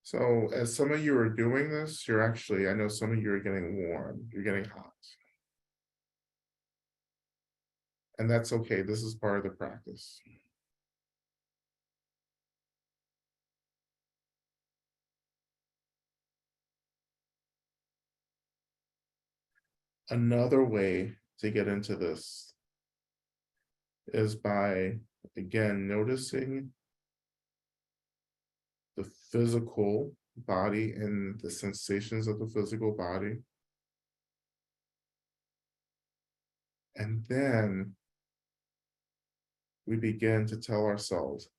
So as some of you are doing this, you're actually, I know some of you are getting warm, you're getting hot. And that's okay, this is part of the practice. Another way to get into this is by, again, noticing the physical body and the sensations of the physical body. And then we begin to tell ourselves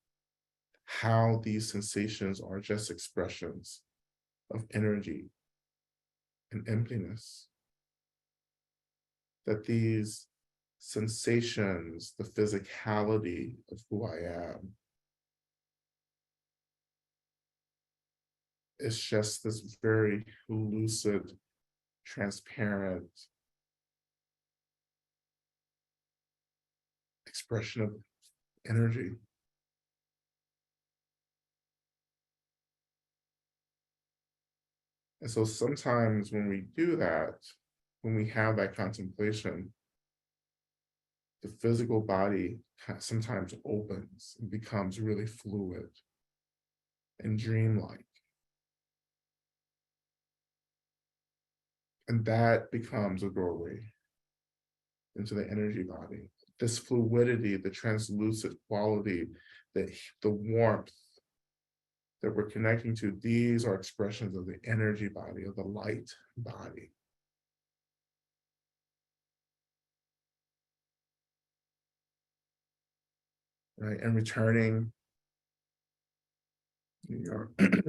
how these sensations are just expressions of energy and emptiness. That these sensations, the physicality of who I am, is just this very lucid, transparent expression of energy. And so sometimes when we do that, when we have that contemplation, the physical body sometimes opens and becomes really fluid and dreamlike. And that becomes a doorway into the energy body. This fluidity, the translucent quality, the warmth that we're connecting to, these are expressions of the energy body, of the light body. Right, and returning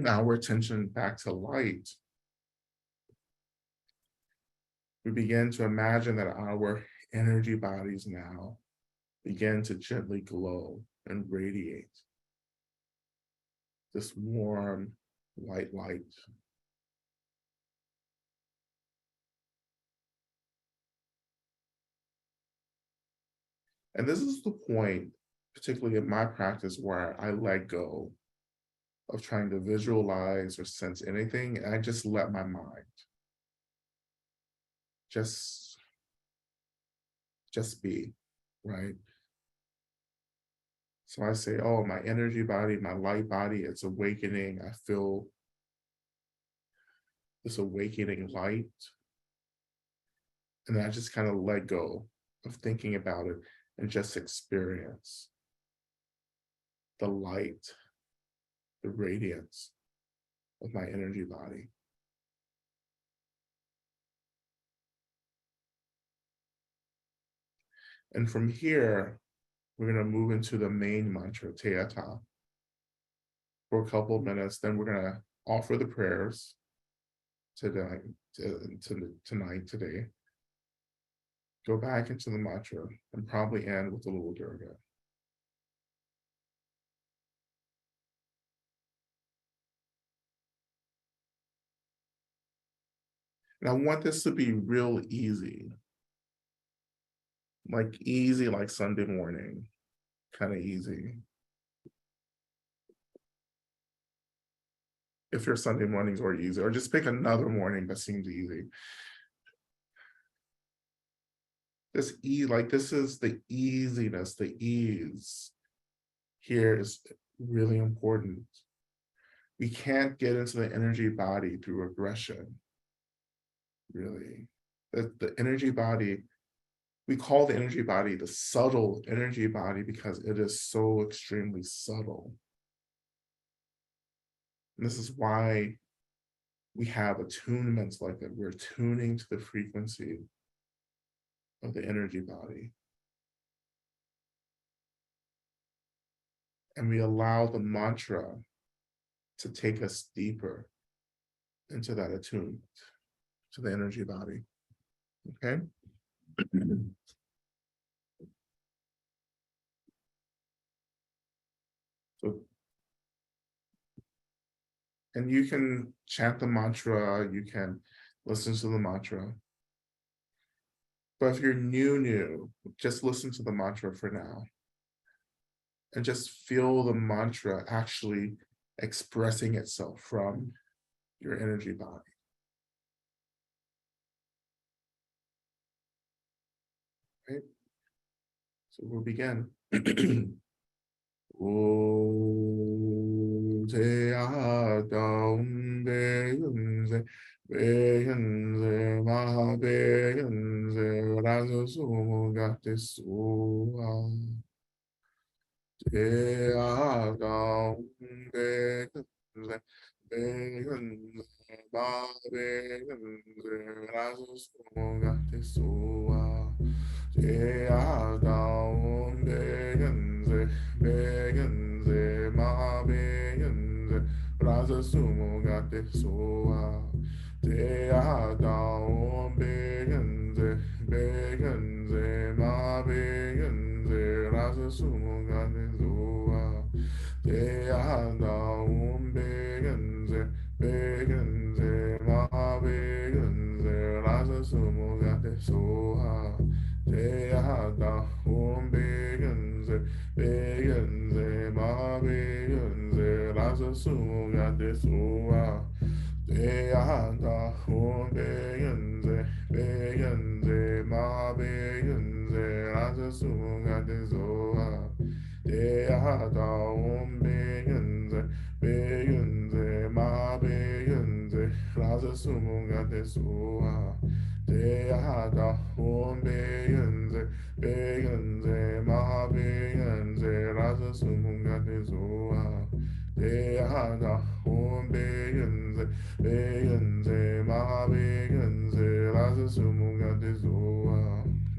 our attention back to light, we begin to imagine that our energy bodies now begin to gently glow and radiate this warm white light. And this is the point particularly in my practice, where I let go of trying to visualize or sense anything, and I just let my mind just be, right? So I say, oh, my energy body, my light body, it's awakening. I feel this awakening light. And I just kind of let go of thinking about it and just experience the light, the radiance of my energy body. And from here, we're going to move into the main mantra, Teata, for a couple of minutes. Then we're going to offer the prayers today, today. Go back into the mantra and probably end with a little Durga. And I want this to be real easy. Like easy, like Sunday morning, kind of easy. If your Sunday mornings are easy, or just pick another morning that seems easy. This this is the easiness, the ease here is really important. We can't get into the energy body through aggression, really. The energy body, we call the energy body the subtle energy body because it is so extremely subtle. And this is why we have attunements like that. We're tuning to the frequency of the energy body. And we allow the mantra to take us deeper into that attunement to the energy body. Okay? So, and you can chant the mantra, you can listen to the mantra. But if you're new, just listen to the mantra for now. And just feel the mantra actually expressing itself from your energy body. Right? So we'll begin. O te adon beyenze, beyenze, ma beyenze, razo sumo gate sua. Te adon beyenze, beyenze, ma beyenze, razo sumo gate sua. Te adon beyenze, beyenze, ma beyenze, raza sumo gate soa. Te adon beyenze, beyenze, ma beyenze, raza sumo gate soa. Te adon beyenze, beyenze, ma beyenze, raza sumo gate soa. Te adon beyenze, beyenze, ma beyenze, raza sumo gate soa. Te adon beyenze, beyenze, ma beyenze, raza sumo gate soa. Te adon beyenze, beyenze, ma beyenze, raza sumo gate soa. Te adon beyenze, beyenze, ma beyenze, raza sumo gate soa. Te adon beyenze, beyenze, ma beyenze, raza sumo gate soa.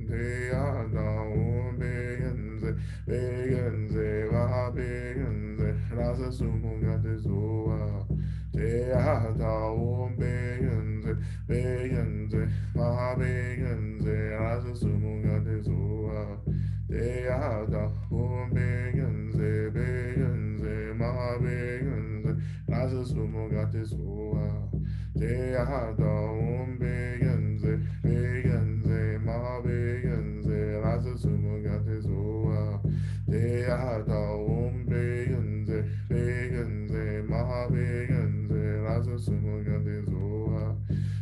Te adon beyenze, beyenze, ma beyenze, raza sumo gate soa. Te adon beyenze, beyenze, ma beyenze, raza sumo gate soa. Te adon beyenze, beyenze, ma beyenze, raza sumo gate soa. Te adon beyenze, beyenze, ma beyenze, raza sumo gate soa. Deyada Om Begenze, Begenze, Maha Begenze, Raza Sumagade Zoa.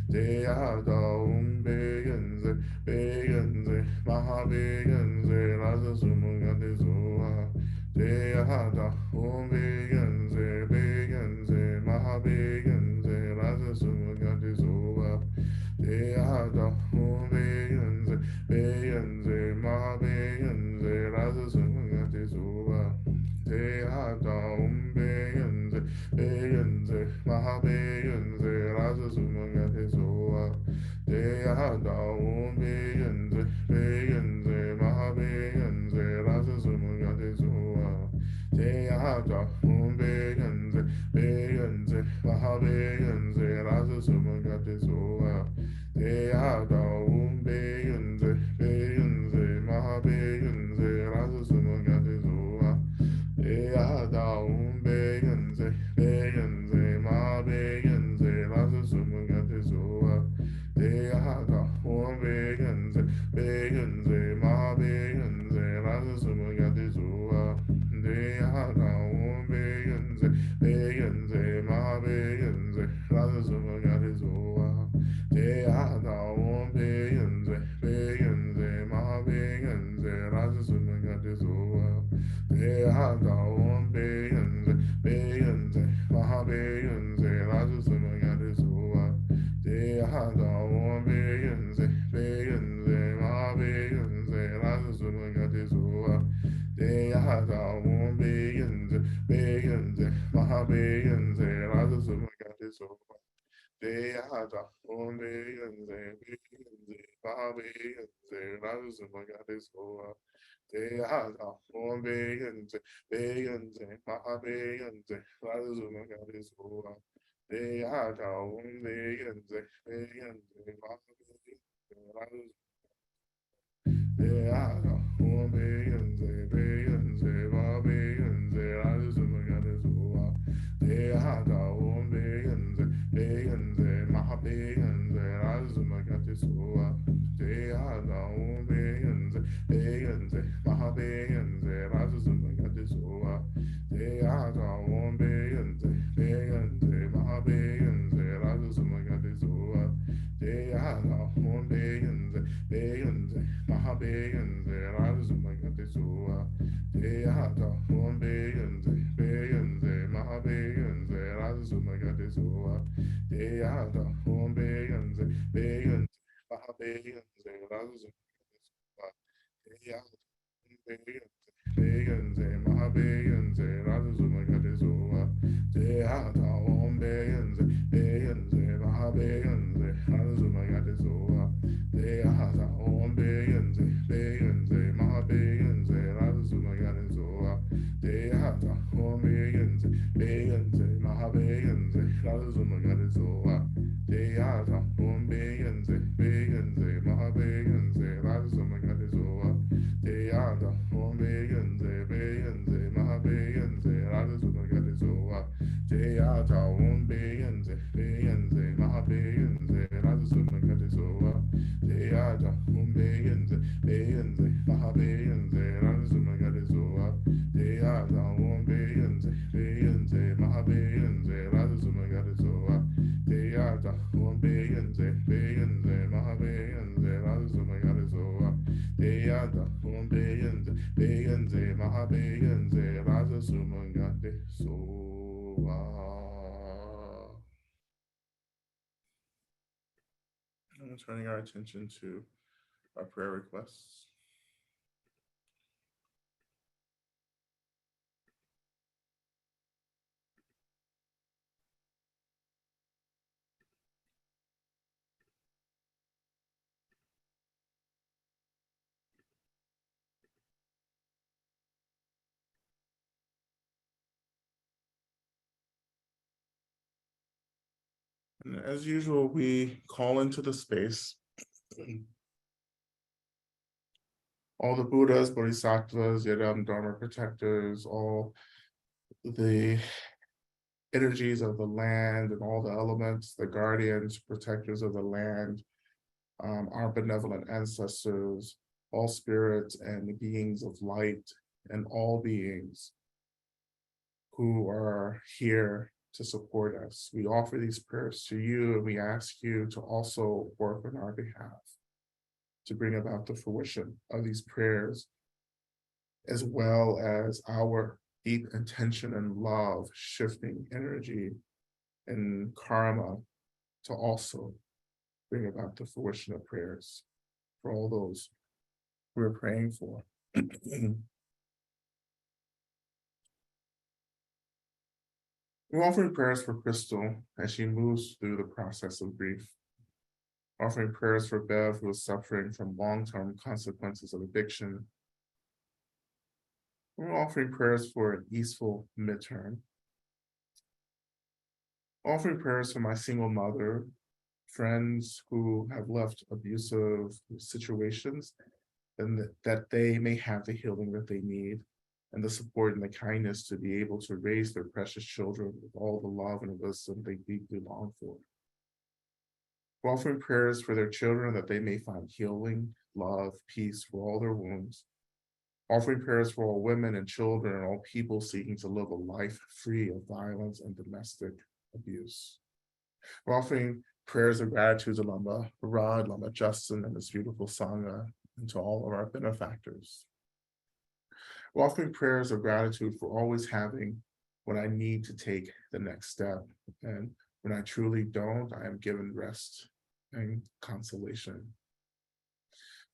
Deyada Om Begenze, Begenze, Maha Begenze, Raza Sumagade Zoa. Deyada Om Begenze, Begenze, Maha Begenze, Raza Sumagade Zoa. Deyada Om Begenze, Begenze, Maha Begenze, Raza Sumagade Zoa. Deyada Om Begenze, Begenze, Maha Begenze, Raza Sumagade Zoa. Deyada Om Begenze, Begenze, Maha Begenze, Raza Sumagade Zoa. Deyada Om Begenze, Begenze, Maha Begenze, Raza Sumagade Zoa. Deyada Om Begenze, Begenze, Maha Begenze, Raza Sumagade Zoa. Deyada Om Begenze, Begenze, Maha Begenze, Raza Sumagade Zoa. Deyada Om Begenze, Begenze, Maha Begenze, Raza Sumagade Zoa. Deyada Om Begenze, Begenze, Maha Begenze, Raza Sumagade Zoa. Deyada Om Begenze, Begenze, Maha Begenze, Raza Sumagade Zoa. Deyada Om Begenze, Begenze, Maha Begenze, Raza Sumagade Zoa. Deyada Om Begenze, Begenze, Maha Begenze, Raza Sumagade Zoa. Deyada Om Begenze, Begenze, Maha Begenze, Raza Sumagade Zoa. Deyada Om Begenze, Begenze, Maha Begenze, Raza Sumagade Zoa. Deyada Om Begenze, Begenze, Maha Begenze, Raza Sumagade Zoa. Deyada Om Begenze, Begenze, Maha Begenze, Raza Deyada Om Begenze, Begenze, Maha Begenze, Raza Sumagade Zoa. Deyada Om Begenze, Begenze, Maha Begenze, Raza Sumagade Zoa. Deyada Om Begenze, Begenze, Maha Begenze, Raza Sumagade Zoa. Deyada Om Begenze, Begenze, Maha Begenze, Raza Sumagade Zoa. Deyada Om Begenze, Begenze, Maha Begenze, Raza Sumagade Zoa. Deyada Om Begenze, Begenze, Maha Begenze, Raza Sumagade Zoa. Deyada Om Begenze, Begenze, Maha Begenze, Raza Sumagade Zoa. Deyada Begenze, Maha Begenze, Raza Sumagade Zoa. Deyada Om Begenze, Begenze, Maha Begenze, Raza Sumagade Zoa. Deyada Om Begenze, Begenze, Maha Begenze, Raza Sumagade Zoa. Deyada Om Begenze, Begenze, Maha Begenze, Raza Sumagade Zoa. Deyada Om Begenze, Begenze, Maha Begenze, Raza Sumagade Zoa. Deyada Om Begenze, Begenze, Maha Begenze, Raza Sumagade Zoa. Deyada Om Begenze, Begenze, Maha Begenze, Raza Sumagade Zoa. Deyada Om Begenze, Begenze, Maha Begenze, Raza Sumagade Zoa. Deyada Om Begenze, Begenze, Maha Begenze, Raza Sumagade Zoa. Deyada Om Begenze, Begenze, Maha Begenze, Raza Sumagade Zoa. Deyada Om Begenze, Begenze, Maha Begenze, Raza Sumagade Zoa. And turning our attention to our prayer requests. And as usual, we call into the space all the Buddhas, Bodhisattvas, Yidam, Dharma protectors, all the energies of the land and all the elements, the guardians, protectors of the land, our benevolent ancestors, all spirits and the beings of light, and all beings who are here to support us. We offer these prayers to you, and we ask you to also work on our behalf to bring about the fruition of these prayers, as well as our deep intention and love, shifting energy and karma to also bring about the fruition of prayers for all those we're praying for. We're offering prayers for Crystal as she moves through the process of grief. Offering prayers for Bev, who is suffering from long-term consequences of addiction. We're offering prayers for an easeful midterm. Offering prayers for my single mother, friends who have left abusive situations, and that they may have the healing that they need, and the support and the kindness to be able to raise their precious children with all the love and wisdom they deeply long for. We're offering prayers for their children that they may find healing, love, peace for all their wounds. Offering prayers for all women and children and all people seeking to live a life free of violence and domestic abuse. We're offering prayers of gratitude to Lama Rod, Lama Justin, and this beautiful Sangha, and to all of our benefactors. We're offering prayers of gratitude for always having when I need to take the next step, and when I truly don't, I am given rest and consolation.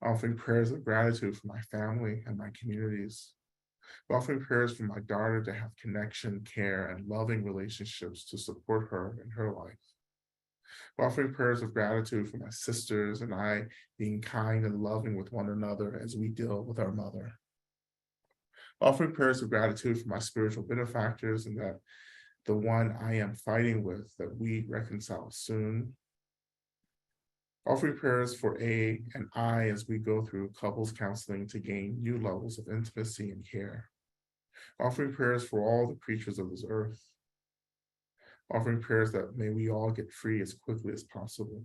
Offering prayers of gratitude for my family and my communities. Offering prayers for my daughter to have connection, care, and loving relationships to support her in her life. Offering prayers of gratitude for my sisters and I being kind and loving with one another as we deal with our mother. Offering prayers of gratitude for my spiritual benefactors, and that the one I am fighting with, that we reconcile soon. Offering prayers for A and I as we go through couples counseling to gain new levels of intimacy and care. Offering prayers for all the creatures of this earth. Offering prayers that may we all get free as quickly as possible.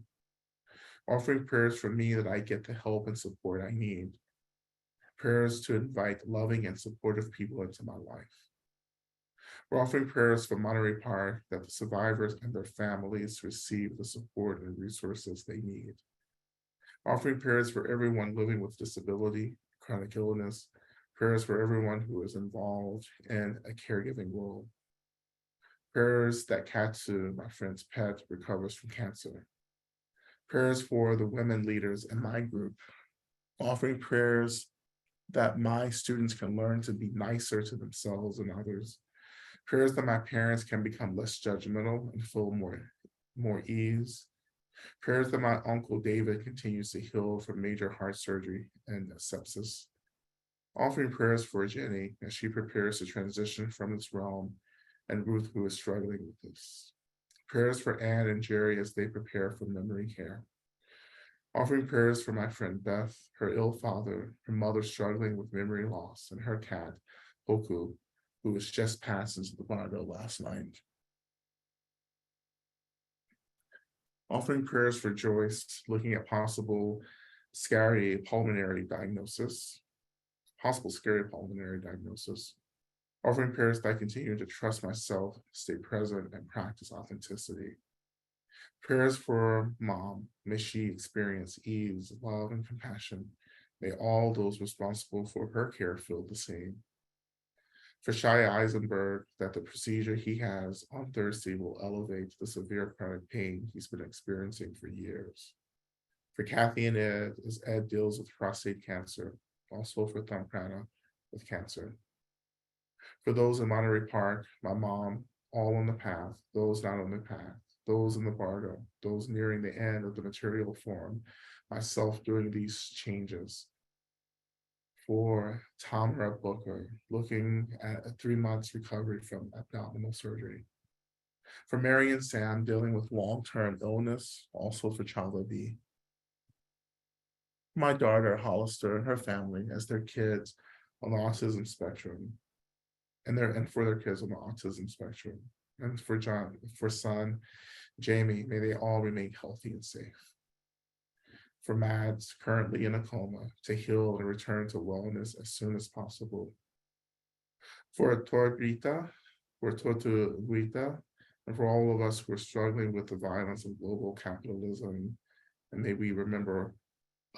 Offering prayers for me that I get the help and support I need. Prayers to invite loving and supportive people into my life. We're offering prayers for Monterey Park that the survivors and their families receive the support and resources they need. Offering prayers for everyone living with disability, chronic illness, prayers for everyone who is involved in a caregiving role. Prayers that Katsu, my friend's pet, recovers from cancer. Prayers for the women leaders in my group. Offering prayers that my students can learn to be nicer to themselves and others. Prayers that my parents can become less judgmental and feel more ease. Prayers that my uncle David continues to heal from major heart surgery and sepsis. Offering prayers for Jenny as she prepares to transition from this realm, and Ruth, who is struggling with this. Prayers for Anne and Jerry as they prepare for memory care. Offering prayers for my friend Beth, her ill father, her mother struggling with memory loss, and her cat, Hoku, who was just passed into the bardo last night. Offering prayers for Joyce, looking at possible scary pulmonary diagnosis. Offering prayers that I continue to trust myself, stay present, and practice authenticity. Prayers for Mom, may she experience ease, love, and compassion. May all those responsible for her care feel the same. For Shia Eisenberg, that the procedure he has on Thursday will elevate the severe chronic pain he's been experiencing for years. For Kathy and Ed, as Ed deals with prostate cancer, also for Thamprana with cancer. For those in Monterey Park, my mom, all on the path, those not on the path, those in the bardo, those nearing the end of the material form, myself doing these changes. For Tamara Booker, looking at a 3 months recovery from abdominal surgery. For Mary and Sam, dealing with long-term illness, also for Chala B. My daughter, Hollister, and her family as their kids on the autism spectrum, and for their kids on the autism spectrum. And for son, Jamie, may they all remain healthy and safe. For Mads, currently in a coma, to heal and return to wellness as soon as possible. For Torgrita, for Tortuguita, and for all of us who are struggling with the violence of global capitalism, and may we remember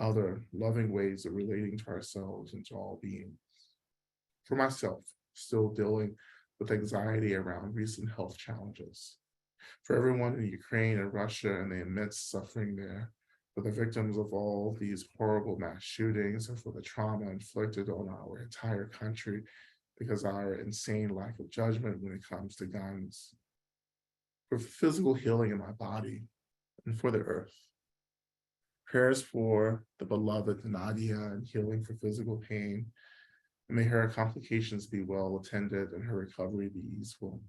other loving ways of relating to ourselves and to all beings. For myself, still dealing with anxiety around recent health challenges. For everyone in Ukraine and Russia and the immense suffering there, for the victims of all these horrible mass shootings, and for the trauma inflicted on our entire country because of our insane lack of judgment when it comes to guns. For physical healing in my body and for the earth. Prayers for the beloved Nadia and healing for physical pain. And may her complications be well attended and her recovery be easeful.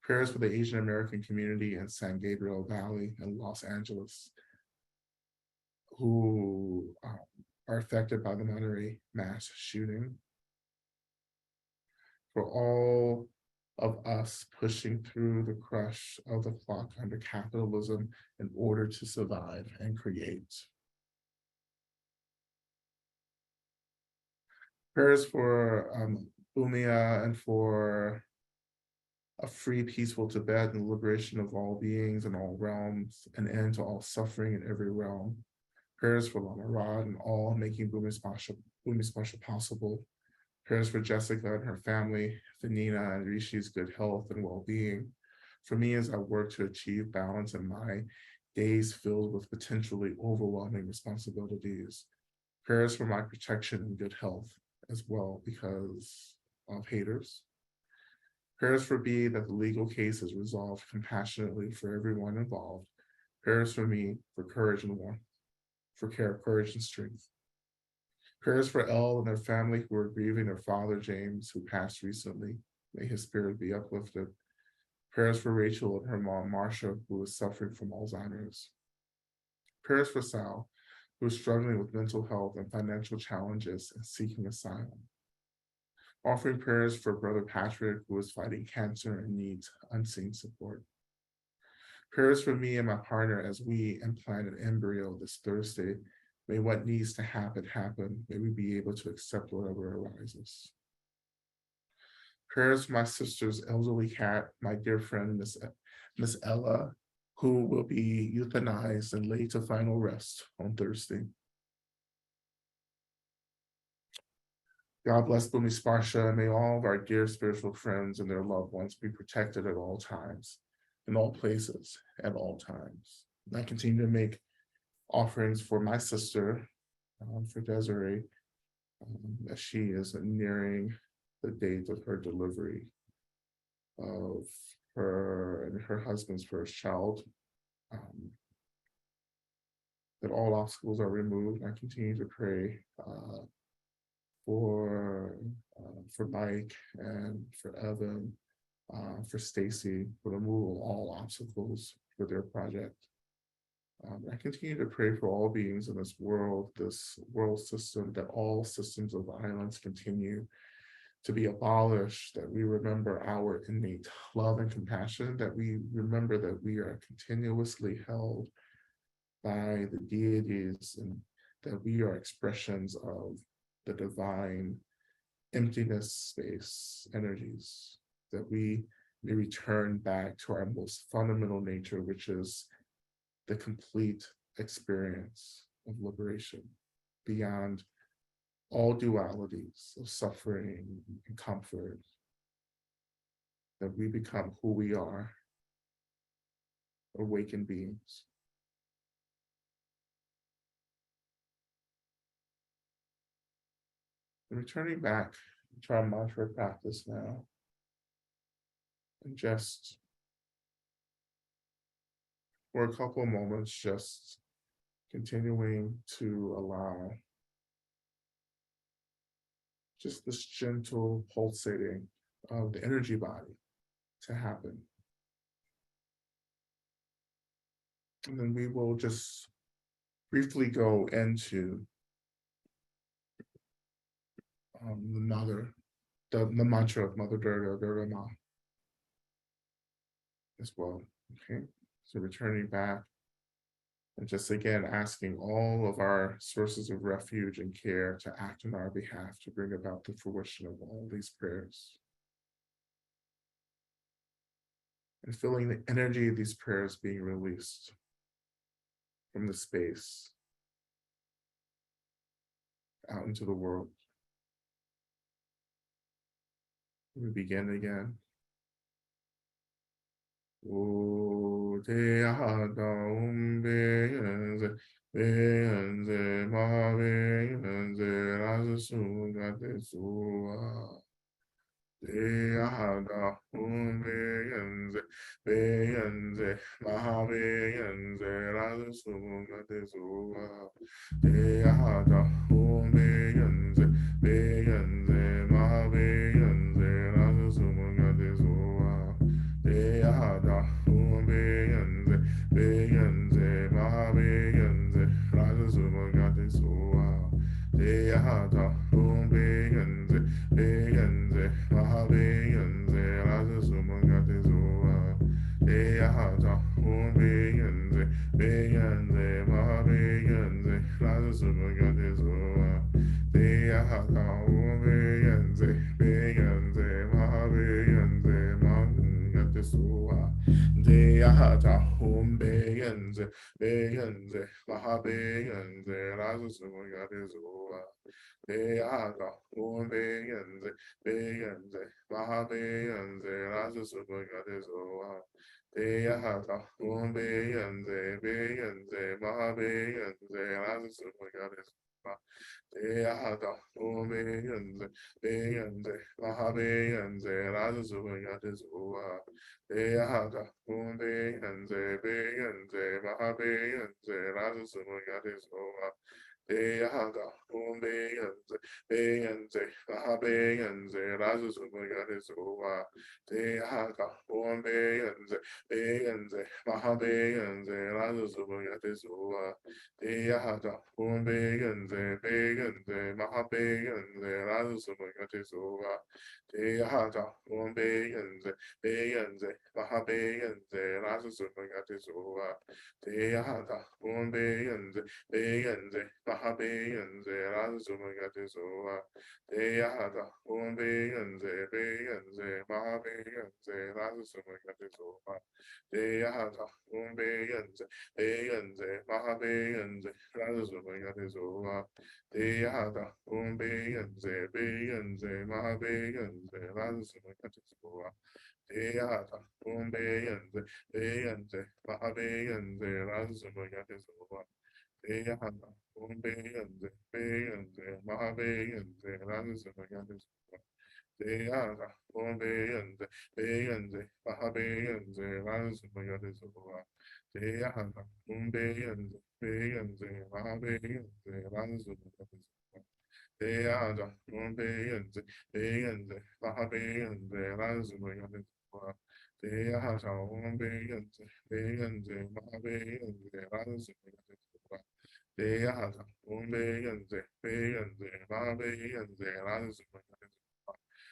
Prayers for the Asian American community in San Gabriel Valley and Los Angeles, who are affected by the Monterey mass shooting. For all of us pushing through the crush of the clock under capitalism in order to survive and create. Prayers for Bumia and for a free, peaceful Tibet and the liberation of all beings in all realms, an end to all suffering in every realm. Prayers for Lama Rod and all making Bumi Spasha possible. Prayers for Jessica and her family, for Nina and Rishi's good health and well-being. For me as I work to achieve balance in my days filled with potentially overwhelming responsibilities. Prayers for my protection and good health as well because of haters. Prayers for B, that the legal case is resolved compassionately for everyone involved. Prayers for me for courage and warmth, for courage and strength. Prayers for Elle and their family who are grieving their father, James, who passed recently. May his spirit be uplifted. Prayers for Rachel and her mom, Marcia, who is suffering from Alzheimer's. Prayers for Sal, who is struggling with mental health and financial challenges and seeking asylum. Offering prayers for Brother Patrick, who is fighting cancer and needs unseen support. Prayers for me and my partner as we implant an embryo this Thursday. May what needs to happen, happen. May we be able to accept whatever arises. Prayers for my sister's elderly cat, my dear friend, Miss Ella, who will be euthanized and laid to final rest on Thursday. God bless Bumi Sparsha, and may all of our dear spiritual friends and their loved ones be protected at all times, in all places, at all times. And I continue to make offerings for my sister, for Desiree, as she is nearing the date of her delivery of her and her husband's first child. That all obstacles are removed. I continue to pray for Mike and for Evan, for Stacy, for the removal of all obstacles for their project. I continue to pray for all beings in this world system, that all systems of violence continue to be abolished, that we remember our innate love and compassion, that we remember that we are continuously held by the deities and that we are expressions of the divine emptiness space energies, that we may return back to our most fundamental nature, which is the complete experience of liberation beyond all dualities of suffering and comfort, that we become who we are, awakened beings. And returning back to our mantra practice now, and just for a couple of moments, just continuing to allow just this gentle pulsating of the energy body to happen. And then we will just briefly go into the mantra of Mother Durga, Durga Ma, as well. Okay, so returning back and just again asking all of our sources of refuge and care to act on our behalf to bring about the fruition of all these prayers. and feeling the energy of these prayers being released from the space out into the world. We begin again. O te ahata umbeyenze, beyenze, ma beyenze, raza suga te sua. Te ahata umbeyenze, beyenze, ma beyenze, raza suga te sua. Te ahata umbeyenze, beyenze, ma beyenze, raza suga te sua. Te ahata umbeyenze, beyenze, ma beyenze, raza suga te sua. Te ahata umbeyenze, beyenze, ma beyenze, raza suga te sua. Te ahata umbeyenze, beyenze, ma beyenze, raza suga te sua. Te ahata umbeyenze, beyenze, ma beyenze, ma te sua. Te ahata umbeyenze, beyenze, ma beyenze, raza suga te sua. Te ahata umbeyenze, beyenze, ma beyenze, raza suga te sua. Te ahata umbeyenze, beyenze, ma beyenze, raza suga te sua. Te ahata umbeyenze, beyenze, ma beyenze, raza suga te sua. Te ahata umbeyenze, beyenze, ma beyenze, raza suga te sua. Te ahata umbeyenze, beyenze, ma beyenze, raza suga te sua. Te ahata umbeyenze, beyenze, ma beyenze, raza suga te sua. Te ahata umbeyenze, beyenze, ma beyenze, raza suga te sua. Te ahata umbeyenze, beyenze, ma beyenze, raza suga te sua. Te ahata umbeyenze, beyenze, ma beyenze, raza suga te sua. Te ahata umbeyenze, beyenze, ma beyenze, raza suga te sua. Te ahata umbeyenze, beyenze, ma beyenze, raza suga te sua. Te ahata umbeyenze, beyenze, ma beyenze, raza suga te sua. Te ahata umbeyenze, beyenze, ma beyenze, raza suga te sua. Te ahata umbeyenze, beyenze, ma beyenze, raza suga te sua. Te ahata umbeyenze, beyenze, ma beyenze, raza suga te sua. Te ahata umbeyenze, beyenze, ma beyenze, raza suga te sua. Te ahata umbeyenze, beyenze, ma beyenze, raza suga te sua. Te ahata umbeyenze, beyenze, ma beyenze, raza suga te sua. Te ahata umbeyenze, beyenze, ma beyenze, raza suga te sua. Te ahata umbeyenze, beyenze, ma beyenze, raza suga te sua. Te ahata umbeyenze, beyenze, ma beyenze, raza suga te sua.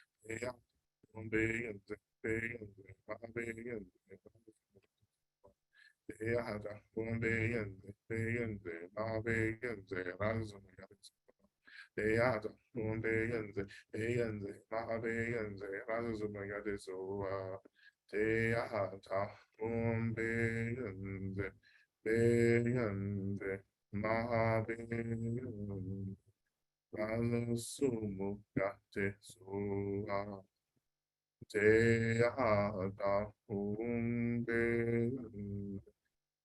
Te ahata umbeyenze, beyenze, ma beyenze, raza suga te sua. Te ahata umbeyenze, beyenze, ma beyenze, raza suga te sua. Te ahata umbeyenze,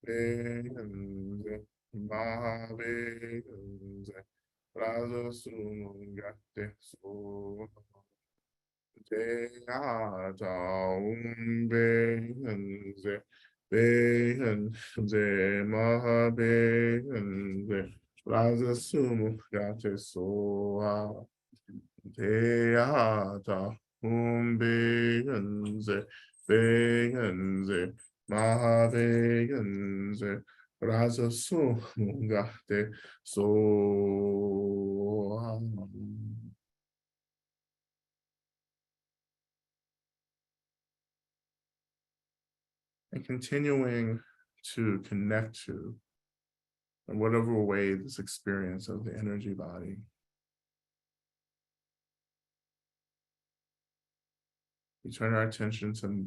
beyenze, ma beyenze, raza suga te sua. Te ahata umbeyenze, beyenze, ma beyenze, raza suga te sua. Te ahata umbeyenze, beyenze, ma beyenze, raza suga te sua. And continuing to connect to, in whatever way, this experience of the energy body. We turn our attention to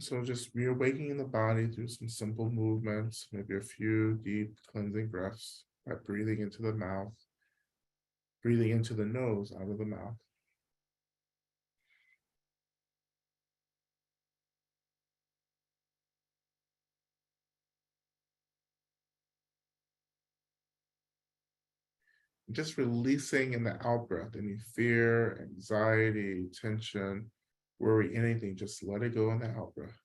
So just reawakening the body through some simple movements, maybe a few deep cleansing breaths by breathing into the mouth, breathing into the nose, out of the mouth. Just releasing in the out breath any fear, anxiety, tension, worry, anything, just let it go in the out breath.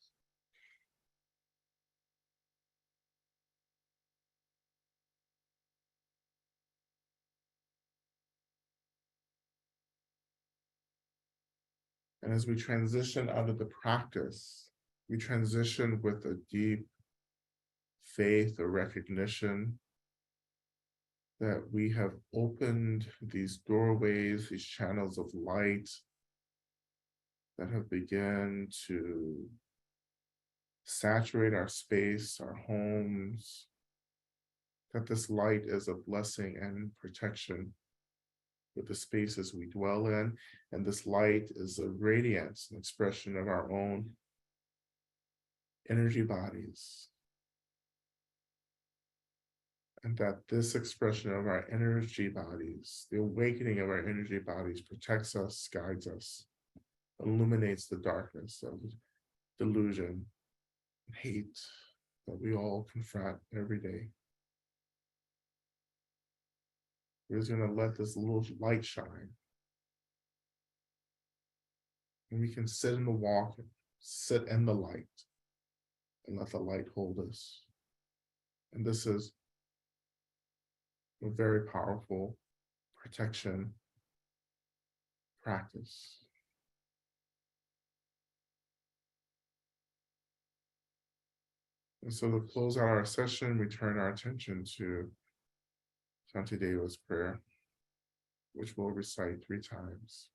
And as we transition out of the practice, we transition with a deep faith or recognition that we have opened these doorways, these channels of light that have begun to saturate our space, our homes, that this light is a blessing and protection with the spaces we dwell in, and this light is a radiance, an expression of our own energy bodies. And that this expression of our energy bodies, the awakening of our energy bodies, protects us, guides us, illuminates the darkness of delusion, hate that we all confront every day. We're just going to let this little light shine. And we can sit in the walk, sit in the light, and let the light hold us. And this is a very powerful protection practice. And so to close out our session, we turn our attention to Shantideva's prayer, which we'll recite 3 times.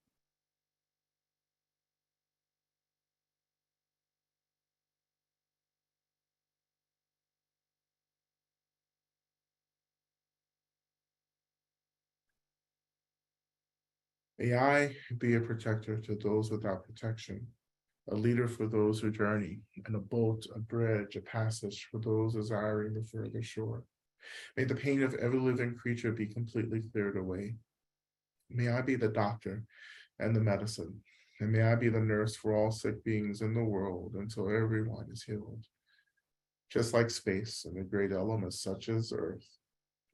May I be a protector to those without protection, a leader for those who journey, and a boat, a bridge, a passage for those desiring the further shore. May the pain of every living creature be completely cleared away. May I be the doctor and the medicine, and may I be the nurse for all sick beings in the world until everyone is healed. Just like space and the great elements such as earth,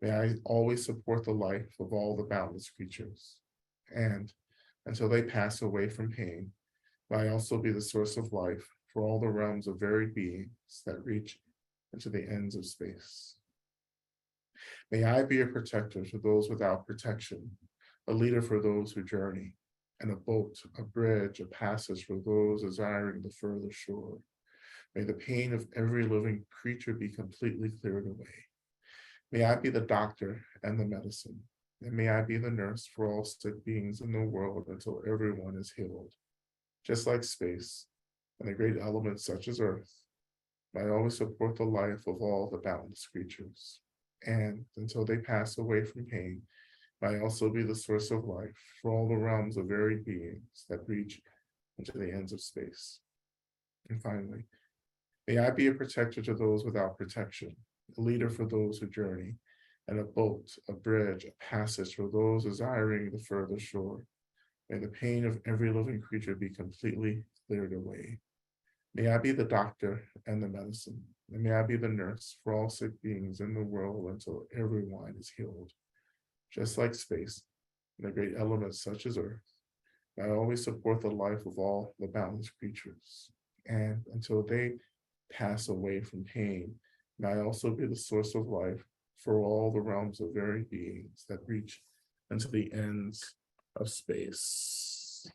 may I always support the life of all the boundless creatures. And until they pass away from pain, may I also be the source of life for all the realms of varied beings that reach into the ends of space. May I be a protector to those without protection, a leader for those who journey, and a boat, a bridge, a passage for those desiring the further shore. May the pain of every living creature be completely cleared away. May I be the doctor and the medicine, and may I be the nurse for all sick beings in the world until everyone is healed. Just like space and the great elements such as earth, may I always support the life of all the boundless creatures. And until they pass away from pain, may I also be the source of life for all the realms of varied beings that reach into the ends of space. And finally, may I be a protector to those without protection, a leader for those who journey, and a boat, a bridge, a passage for those desiring the further shore. May the pain of every living creature be completely cleared away. May I be the doctor and the medicine, and may I be the nurse for all sick beings in the world until everyone is healed. Just like space and the great elements such as earth, may I always support the life of all the boundless creatures. And until they pass away from pain, may I also be the source of life for all the realms of varied beings that reach into the ends of space.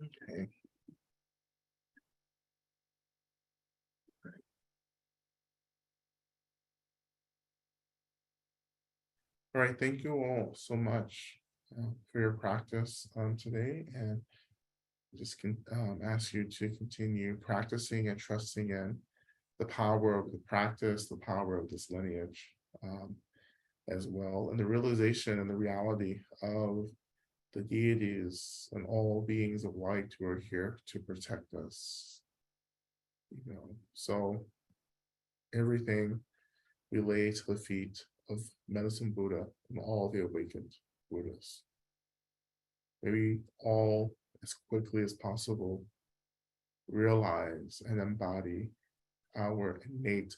Okay. All right, thank you all so much for your practice today, and just can ask you to continue practicing and trusting in the power of the practice, the power of this lineage, as well, and the realization and the reality of the deities and all beings of light who are here to protect us. You know, so everything we lay to the feet of Medicine Buddha and all the awakened Buddhas. May we all, as quickly as possible, realize and embody our innate,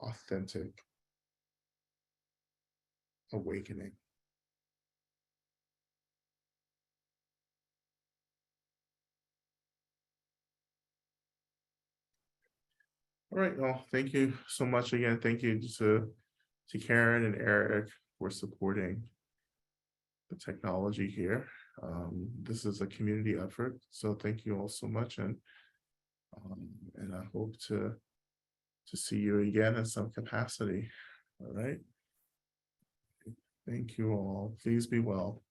authentic awakening. All right, well, thank you so much again. Thank you to Karen and Eric for supporting the technology here. This is a community effort, so thank you all so much, and I hope to see you again in some capacity. All right. Thank you all. Please be well.